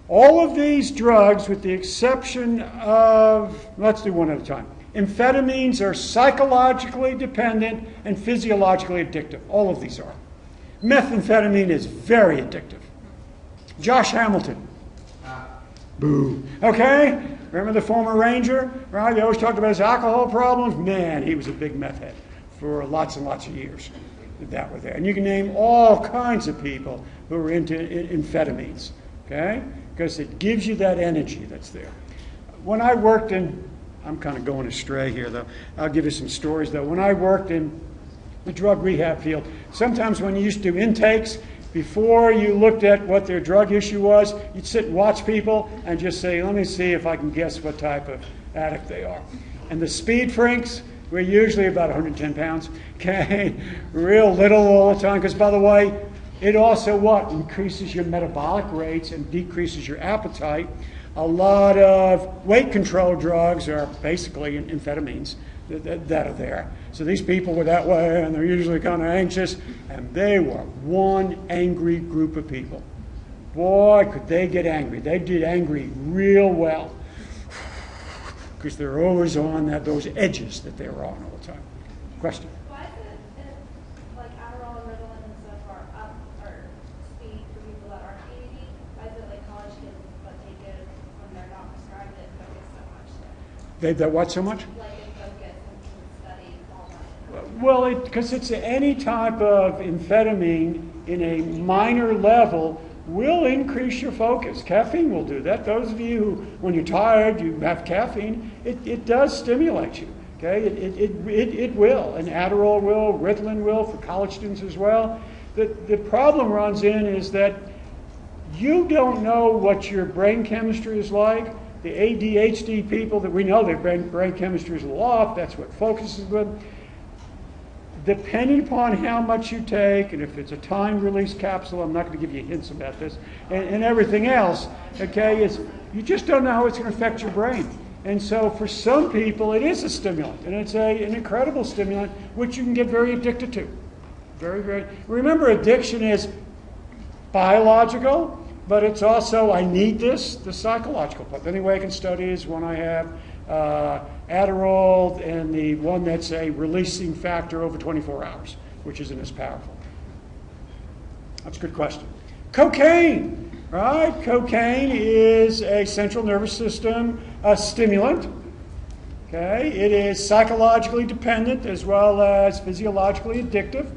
All of these drugs, with the exception of, let's do one at a time. Amphetamines are psychologically dependent and physiologically addictive. All of these are. Methamphetamine is very addictive. Josh Hamilton. Boo. Okay? Remember the former Ranger? Right? They always talked about his alcohol problems. Man, he was a big meth head for lots and lots of years that were there. And you can name all kinds of people who were into amphetamines. Okay? Because it gives you that energy that's there. When I worked in, I'm kind of going astray here though. I'll give you some stories though. When I worked in the drug rehab field, sometimes when you used to do intakes, before you looked at what their drug issue was, you'd sit and watch people and just say, let me see if I can guess what type of addict they are. And the speed freaks were usually about 110 pounds, okay? Real little all the time, because by the way, it also what? Increases your metabolic rates and decreases your appetite. A lot of weight control drugs are basically amphetamines that are there. So these people were that way, and they're usually kind of anxious, and they were one angry group of people. Boy, could they get angry. They did angry real well, because they're always on those edges that they were on all the time. Question? Why is it like Adderall and Ritalin and stuff are up or speed for people that aren't ADD? Why is it like college kids but take it when they're not prescribed it focus so much? They what so much? Like it focus and study all that. Well, because it's any type of amphetamine in a minor level will increase your focus. Caffeine will do that. Those of you who, when you're tired, you have caffeine, it does stimulate you. Okay, it will, and Adderall will, Ritalin will for college students as well. The problem runs in is that you don't know what your brain chemistry is like. The ADHD people that we know, their brain chemistry is a little off. That's what focus is good. Depending upon how much you take, and if it's a time-release capsule, I'm not going to give you hints about this, and everything else, okay, you just don't know how it's going to affect your brain. And so for some people, it is a stimulant, and it's an incredible stimulant, which you can get very addicted to. Very, very. Remember, addiction is biological, but it's also, I need this, the psychological part. The only way I can study is when I have Adderall and the one that's a releasing factor over 24 hours, which isn't as powerful. That's a good question. Cocaine, right? Cocaine is a central nervous system stimulant. Okay, it is psychologically dependent as well as physiologically addictive.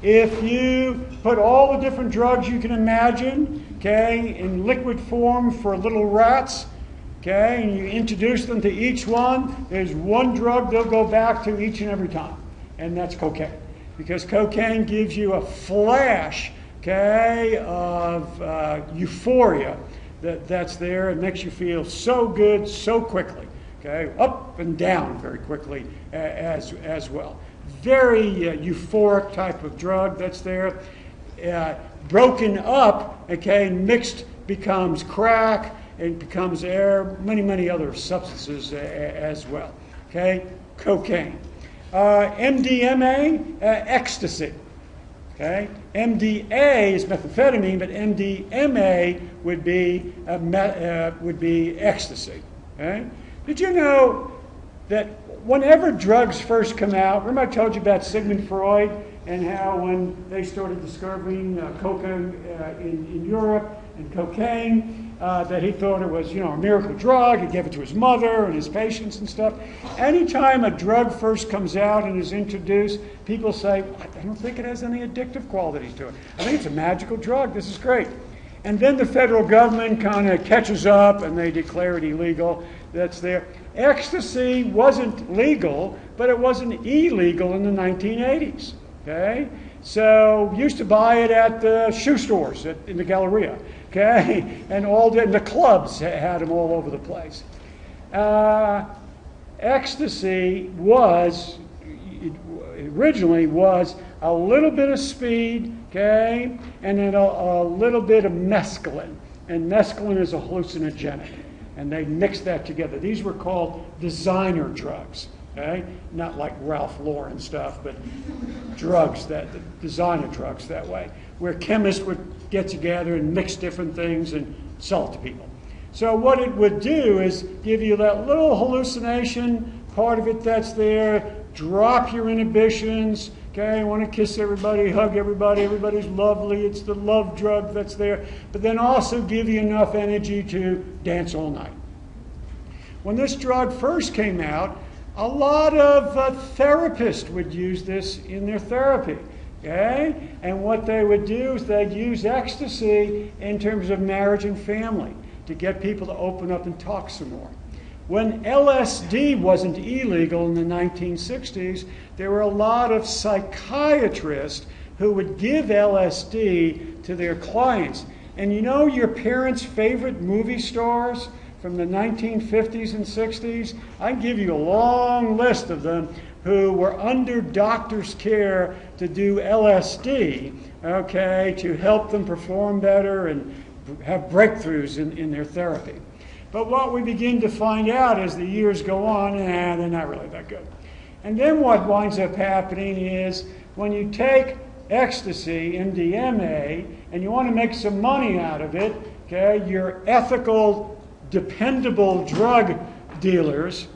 If you put all the different drugs you can imagine, okay, in liquid form for little rats, okay, and you introduce them to each one, there's one drug they'll go back to each and every time, and that's cocaine. Because cocaine gives you a flash, okay, of euphoria that's there. It makes you feel so good so quickly, okay, up and down very quickly as well. Very euphoric type of drug that's there. Broken up, okay, mixed becomes crack, it becomes air, many other substances as well. Okay, cocaine. MDMA, ecstasy. Okay, MDA is methamphetamine, but MDMA would be ecstasy. Okay, did you know that whenever drugs first come out, remember I told you about Sigmund Freud and how when they started discovering cocaine in Europe and cocaine, that he thought it was, a miracle drug. He gave it to his mother and his patients and stuff. Anytime a drug first comes out and is introduced, people say, I don't think it has any addictive qualities to it. I think it's a magical drug. This is great. And then the federal government kind of catches up and they declare it illegal. That's there. Ecstasy wasn't legal, but it wasn't illegal in the 1980s. Okay? So used to buy it at the shoe stores in the Galleria. Okay? And the clubs had them all over the place. Ecstasy originally was a little bit of speed, okay, and then a little bit of mescaline. And mescaline is a hallucinogenic. And they mixed that together. These were called designer drugs, okay? Not like Ralph Lauren stuff, but drugs, designer drugs that way, where chemists would get together and mix different things and sell it to people. So what it would do is give you that little hallucination, part of it that's there, drop your inhibitions, okay, want to kiss everybody, hug everybody, everybody's lovely, it's the love drug that's there, but then also give you enough energy to dance all night. When this drug first came out, a lot of therapists would use this in their therapy, okay? And what they would do is they'd use ecstasy in terms of marriage and family to get people to open up and talk some more. When LSD wasn't illegal in the 1960s, there were a lot of psychiatrists who would give LSD to their clients. And you know your parents' favorite movie stars from the 1950s and 60s? I can give you a long list of them who were under doctor's care to do LSD, okay, to help them perform better and have breakthroughs in their therapy. But what we begin to find out as the years go on, they're not really that good. And then what winds up happening is when you take ecstasy, MDMA, and you want to make some money out of it, okay, your ethical, dependable drug dealers,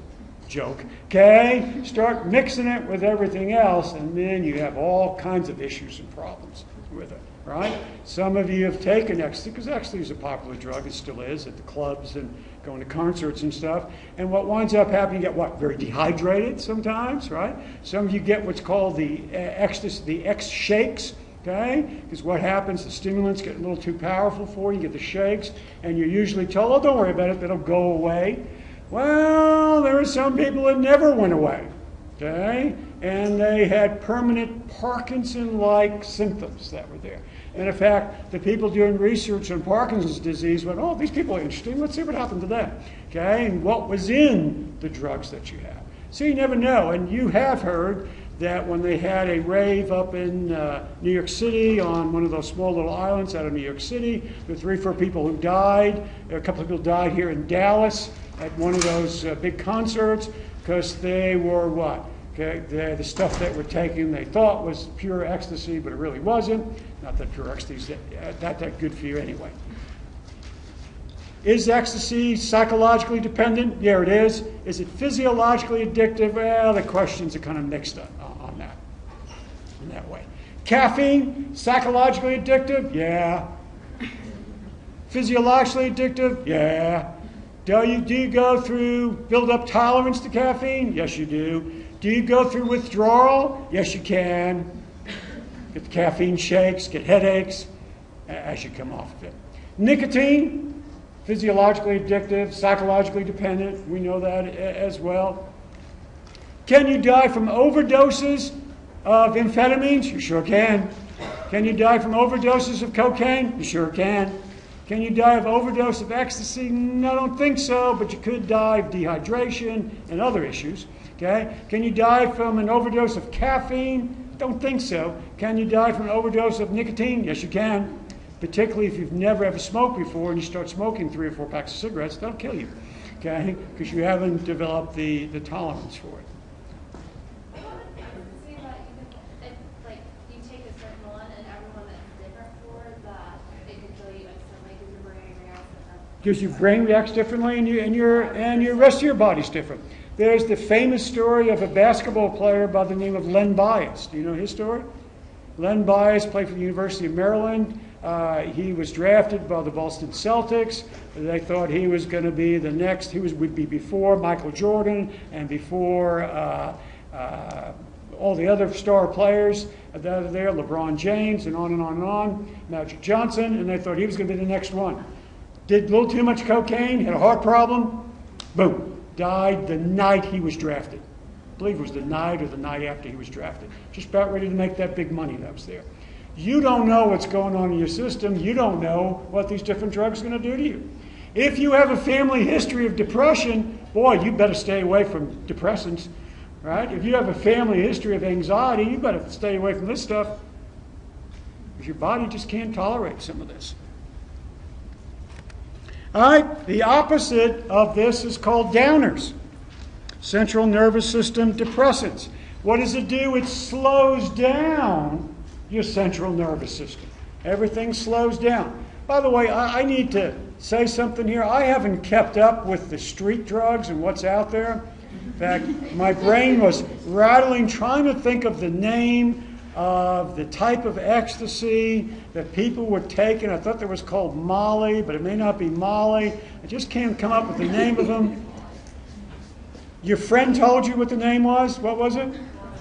joke, okay, start mixing it with everything else, and then you have all kinds of issues and problems with it. Right? Some of you have taken ecstasy, because ecstasy is a popular drug, it still is, at the clubs and going to concerts and stuff. And what winds up happening, you get what? Very dehydrated sometimes, right? Some of you get what's called the ecstasy, the X shakes, okay? Because what happens, the stimulants get a little too powerful for you, you get the shakes, and you're usually told, oh, don't worry about it, that'll go away. Well, there are some people that never went away, okay? And they had permanent Parkinson-like symptoms that were there. And in fact, the people doing research on Parkinson's disease went, oh, these people are interesting. Let's see what happened to them. Okay, and what was in the drugs that you have. So you never know. And you have heard that when they had a rave up in New York City on one of those small little islands out of New York City, there were 3 or 4 people who died. A couple of people died here in Dallas at one of those big concerts because they were what? Okay, the stuff that we're taking they thought was pure ecstasy, but it really wasn't. Not that pure ecstasy is not that good for you anyway. Is ecstasy psychologically dependent? Yeah, it is. Is it physiologically addictive? Well, the questions are kind of mixed up on that, in that way. Caffeine, psychologically addictive? Yeah. Physiologically addictive? Yeah. Do you go through build up tolerance to caffeine? Yes, you do. Do you go through withdrawal? Yes, you can. Get the caffeine shakes, get headaches as you come off of it. Nicotine, physiologically addictive, psychologically dependent. We know that as well. Can you die from overdoses of amphetamines? You sure can. Can you die from overdoses of cocaine? You sure can. Can you die of overdose of ecstasy? No, I don't think so, but you could die of dehydration and other issues. Okay? Can you die from an overdose of caffeine? Don't think so. Can you die from an overdose of nicotine? Yes, you can. Particularly if you've never ever smoked before and you start smoking 3 or 4 packs of cigarettes, that'll kill you. Okay? Because you haven't developed the tolerance for it. See that if like you take a certain one and everyone that's different for that, it could kill you instantly because your brain reacts different. Because your brain reacts differently and your rest of your body's different. There's the famous story of a basketball player by the name of Len Bias. Do you know his story? Len Bias played for the University of Maryland. He was drafted by the Boston Celtics. They thought he was going to be the next. Would be before Michael Jordan and before all the other star players that are there, LeBron James, and on and on and on, Magic Johnson, and they thought he was going to be the next one. Did a little too much cocaine, had a heart problem, boom, died the night he was drafted. I believe it was the night or the night after he was drafted. Just about ready to make that big money that was there. You don't know what's going on in your system. You don't know what these different drugs are going to do to you. If you have a family history of depression, boy, you better stay away from depressants, right? If you have a family history of anxiety, you better stay away from this stuff because your body just can't tolerate some of this. All right, the opposite of this is called downers. Central nervous system depressants. What does it do? It slows down your central nervous system. Everything slows down. By the way, I need to say something here. I haven't kept up with the street drugs and what's out there. In fact, my brain was rattling trying to think of the name of the type of ecstasy that people were taking. I thought there was called Molly, but it may not be Molly. I just can't come up with the name of them. Your friend told you what the name was? What was it?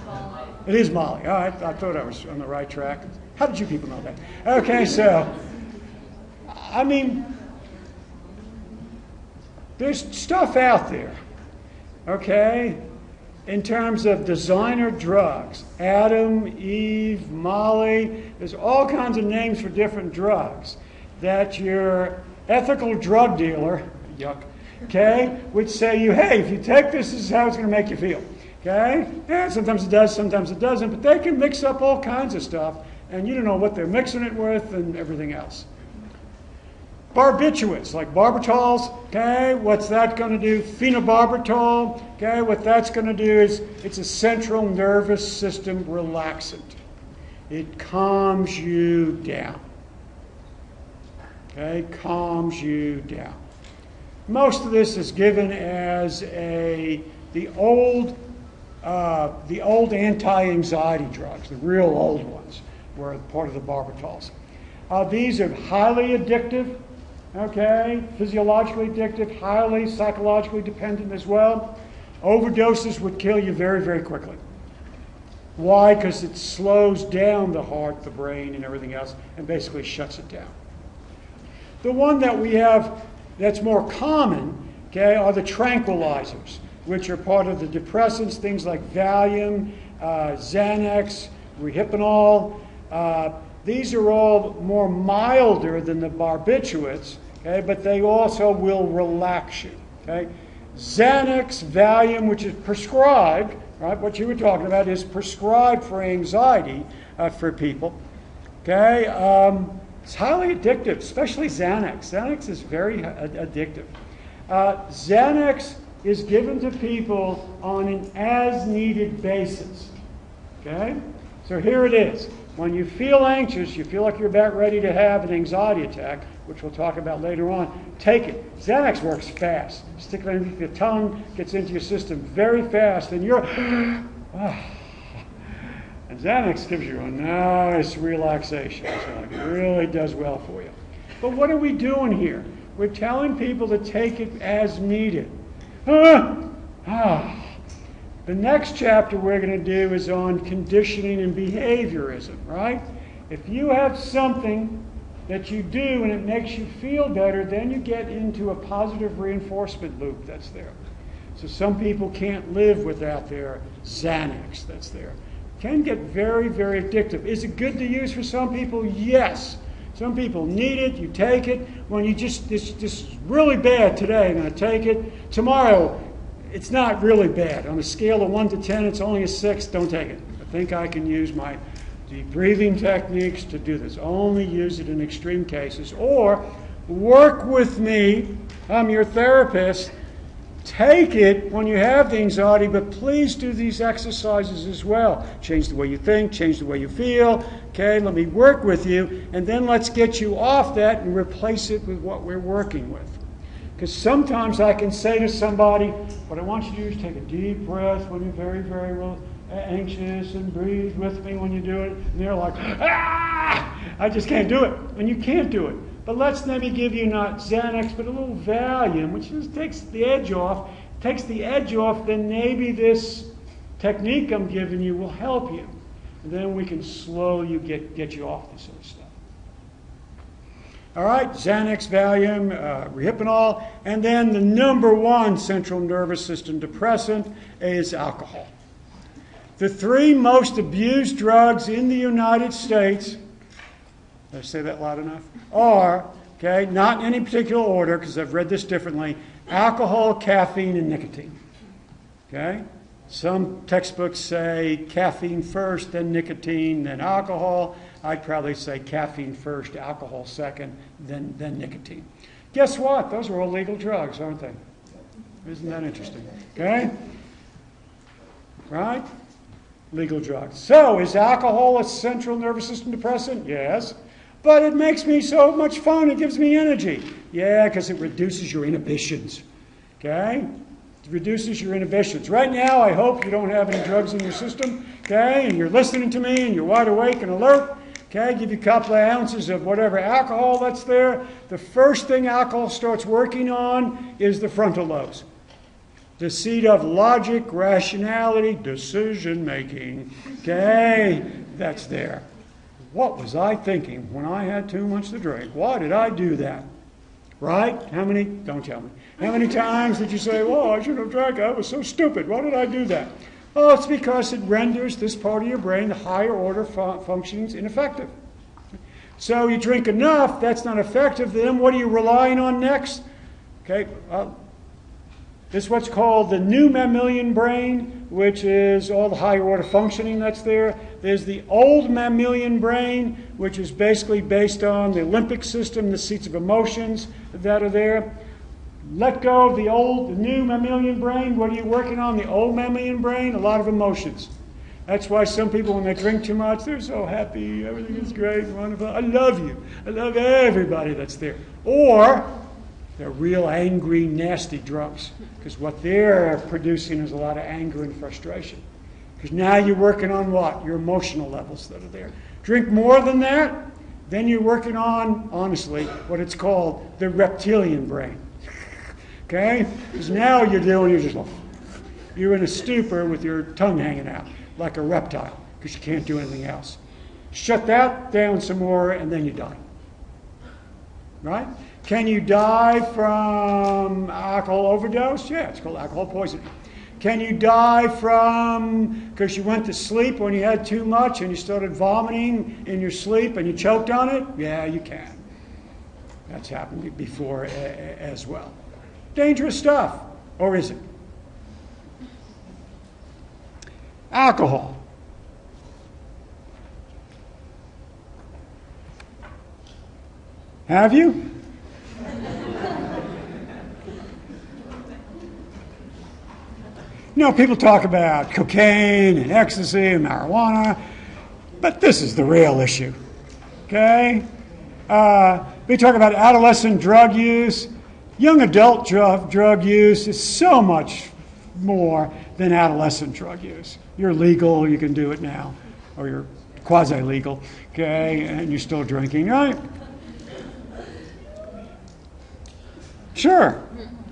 Molly. It is Molly. All right, I thought I was on the right track. How did you people know that? Okay, so, I mean, there's stuff out there, okay, in terms of designer drugs. Adam, Eve, Molly, there's all kinds of names for different drugs that your ethical drug dealer, yuck, okay, would say you, hey, if you take this, this is how it's going to make you feel. Okay? Yeah, sometimes it does, sometimes it doesn't, but they can mix up all kinds of stuff, and you don't know what they're mixing it with and everything else. Barbiturates, like barbitals, okay, what's that going to do? Phenobarbital, okay, what that's going to do is it's a central nervous system relaxant. It calms you down. Okay, calms you down. Most of this is given as the old anti-anxiety drugs, the real old ones, were part of the barbitals. These are highly addictive, okay, physiologically addictive, highly psychologically dependent as well. Overdoses would kill you very, very quickly. Why? Because it slows down the heart, the brain, and everything else, and basically shuts it down. The one that we have that's more common, okay, are the tranquilizers, which are part of the depressants, things like Valium, Xanax, Rohypnol. These are all more milder than the barbiturates, okay, but they also will relax you. Okay? Xanax, Valium, which is prescribed, right, what you were talking about is prescribed for anxiety for people. Okay? It's highly addictive, especially Xanax. Xanax is very addictive. Xanax is given to people on an as-needed basis. Okay? So here it is. When you feel anxious, you feel like you're about ready to have an anxiety attack, which we'll talk about later on. Take it. Xanax works fast. Stick it underneath your tongue, gets into your system very fast, and you're... And Xanax gives you a nice relaxation. So it really does well for you. But what are we doing here? We're telling people to take it as needed. The next chapter we're going to do is on conditioning and behaviorism, right? If you have something that you do and it makes you feel better, then you get into a positive reinforcement loop that's there. So some people can't live without their Xanax that's there. Can get very, very addictive. Is it good to use for some people? Yes. Some people need it. You take it. When you just, this is really bad today, I'm going to take it. Tomorrow, it's not really bad. On a scale of 1 to 10, it's only a 6. Don't take it. I think I can use my deep breathing techniques to do this. Only use it in extreme cases. Or work with me. I'm your therapist. Take it when you have the anxiety, but please do these exercises as well. Change the way you think, change the way you feel. Okay, let me work with you, and then let's get you off that and replace it with what we're working with. Because sometimes I can say to somebody, what I want you to do is take a deep breath when you're very, very anxious and breathe with me when you do it. And they're like, I just can't do it. And you can't do it. But let's maybe give you not Xanax, but a little Valium, which just takes the edge off. Takes the edge off, then maybe this technique I'm giving you will help you. And then we can slowly get you off this sort of stuff. All right, Xanax, Valium, Rohypnol, and then the number one central nervous system depressant is alcohol. The 3 most abused drugs in the United States, did I say that loud enough? Are, okay, not in any particular order, because I've read this differently, alcohol, caffeine, and nicotine. Okay? Some textbooks say caffeine first, then nicotine, then alcohol. I'd probably say caffeine first, alcohol second, then nicotine. Guess what? Those are all legal drugs, aren't they? Isn't that interesting? Okay? Right? Legal drugs. So, is alcohol a central nervous system depressant? Yes. But it makes me so much fun, it gives me energy. Yeah, because it reduces your inhibitions. Okay? It reduces your inhibitions. Right now, I hope you don't have any drugs in your system. Okay? And you're listening to me and you're wide awake and alert. Okay? Give you a couple of ounces of whatever alcohol that's there. The first thing alcohol starts working on is the frontal lobes. The seat of logic, rationality, decision making. Okay? That's there. What was I thinking when I had too much to drink? Why did I do that? Right? How many? Don't tell me. How many times did you say, well, I shouldn't have drank. I was so stupid. Why did I do that? Oh, it's because it renders this part of your brain, the higher order functions, ineffective. So you drink enough, that's not effective. Then what are you relying on next? Okay, this is what's called the new mammalian brain, which is all the higher order functioning that's there. There's the old mammalian brain, which is basically based on the limbic system, the seats of emotions that are there. Let go of the new mammalian brain. What are you working on? The old mammalian brain? A lot of emotions. That's why some people, when they drink too much, they're so happy, everything is great, wonderful. I love you. I love everybody that's there. Or they're real angry, nasty drunks, because what they're producing is a lot of anger and frustration. Because now you're working on what? Your emotional levels that are there. Drink more than that, then you're working on, honestly, what it's called the reptilian brain. Okay? Because now you're in a stupor with your tongue hanging out, like a reptile, because you can't do anything else. Shut that down some more, and then you die. Right? Can you die from alcohol overdose? Yeah, it's called alcohol poisoning. Can you die from, because you went to sleep when you had too much and you started vomiting in your sleep and you choked on it? Yeah, you can. That's happened before as well. Dangerous stuff. Or is it? Alcohol. Have you? You know, people talk about cocaine and ecstasy and marijuana, but this is the real issue, okay? we talk about adolescent drug use. Young adult drug use is so much more than adolescent drug use. You're legal, you can do it now, or you're quasi-legal, okay, and you're still drinking, right? Sure,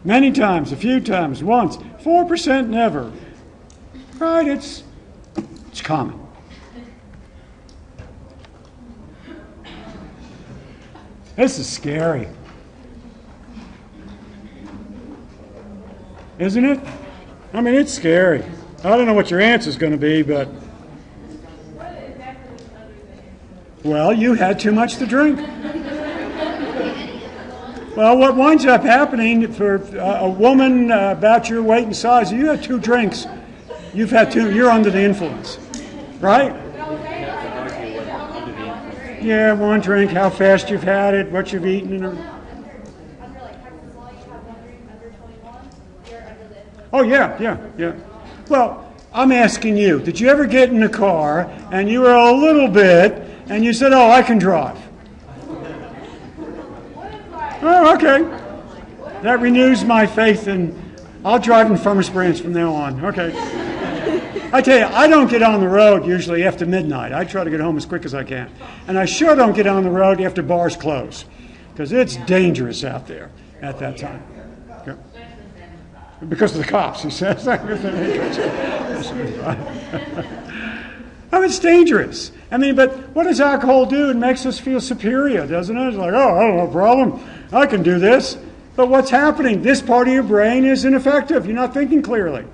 many times, a few times, once, 4% never, right? It's common. This is scary, isn't it? I mean, it's scary. I don't know what your answer is going to be, but well, you had too much to drink. Well, what winds up happening for a woman about your weight and size, you had 2 drinks. You've had 2. You're under the influence, right? Yeah, 1 drink, how fast you've had it, what you've eaten. Oh, yeah. Well, I'm asking you, did you ever get in a car and you were a little bit and you said, oh, I can drive? Oh, okay. That renews my faith in, I'll drive in Farmers Branch from now on. Okay. I tell you, I don't get on the road usually after midnight. I try to get home as quick as I can. And I sure don't get on the road after bars close, because it's dangerous out there at that time. Okay. Because of the cops, he says. I mean, it's dangerous. I mean, but what does alcohol do? It makes us feel superior, doesn't it? It's like, oh, I don't have a problem. I can do this. But what's happening? This part of your brain is ineffective. You're not thinking clearly.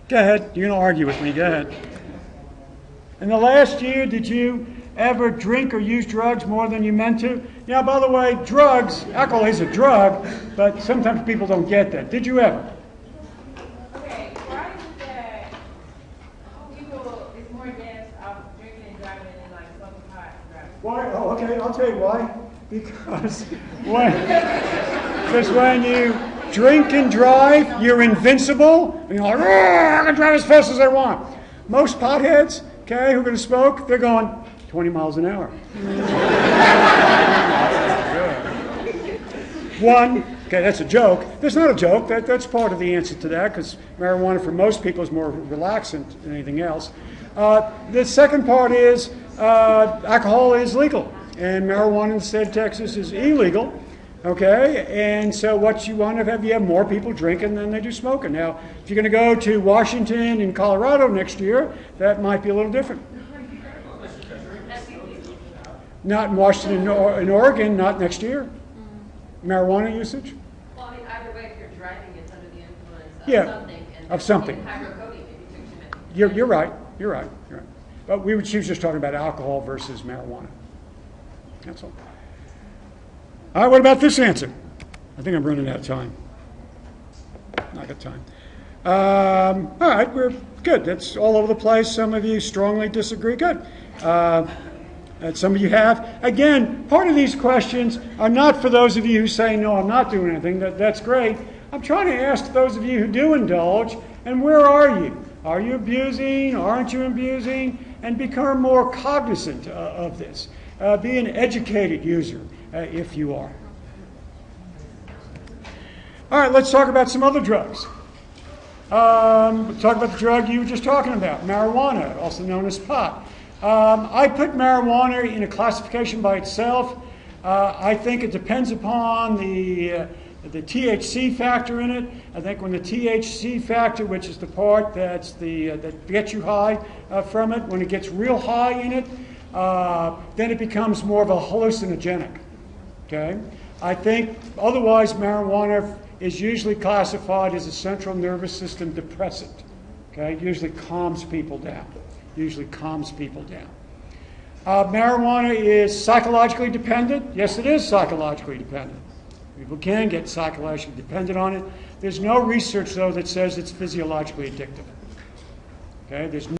Go ahead. You're going to argue with me. Go ahead. In the last year, did you ever drink or use drugs more than you meant to? Now, by the way, drugs, alcohol is a drug, but sometimes people don't get that. Did you ever? Okay, why is it that people is more against drinking and driving than like smoking pot and driving? Why? Oh, okay, I'll tell you why. Because when you drink and drive, you're invincible, and you're like, I can drive as fast as I want. Most potheads, okay, who are going to smoke, they're going 20 miles an hour. One, okay, that's a joke. That's not a joke. That's part of the answer to that, because marijuana for most people is more relaxant than anything else. The second part is alcohol is legal, and marijuana in the state of Texas is illegal. Okay, and so what you want to have, you have more people drinking than they do smoking. Now, if you're going to go to Washington and Colorado next year, that might be a little different. Not in Washington and Oregon, not next year. Marijuana usage? Well, I mean, either way, if you're driving, it's under the influence of something. And of something. Hydrocodone, maybe took too many. You're right. But she was just talking about alcohol versus marijuana. That's all. All right, what about this answer? I think I'm running out of time. Not got time. All right, we're good. That's all over the place. Some of you strongly disagree. Good. And some of you have. Again, part of these questions are not for those of you who say, no, I'm not doing anything. That's great. I'm trying to ask those of you who do indulge, and where are you? Are you abusing? Aren't you abusing? And become more cognizant of this. Be an educated user if you are. All right, let's talk about some other drugs. We'll talk about the drug you were just talking about, marijuana, also known as pot. I put marijuana in a classification by itself. I think it depends upon the THC factor in it. I think when the THC factor, which is the part that gets you high from it, when it gets real high in it, then it becomes more of a hallucinogenic. Okay? I think otherwise marijuana is usually classified as a central nervous system depressant. Okay? It usually calms people down. Marijuana is psychologically dependent. Yes, it is psychologically dependent. People can get psychologically dependent on it. There's no research, though, that says it's physiologically addictive. Okay? There's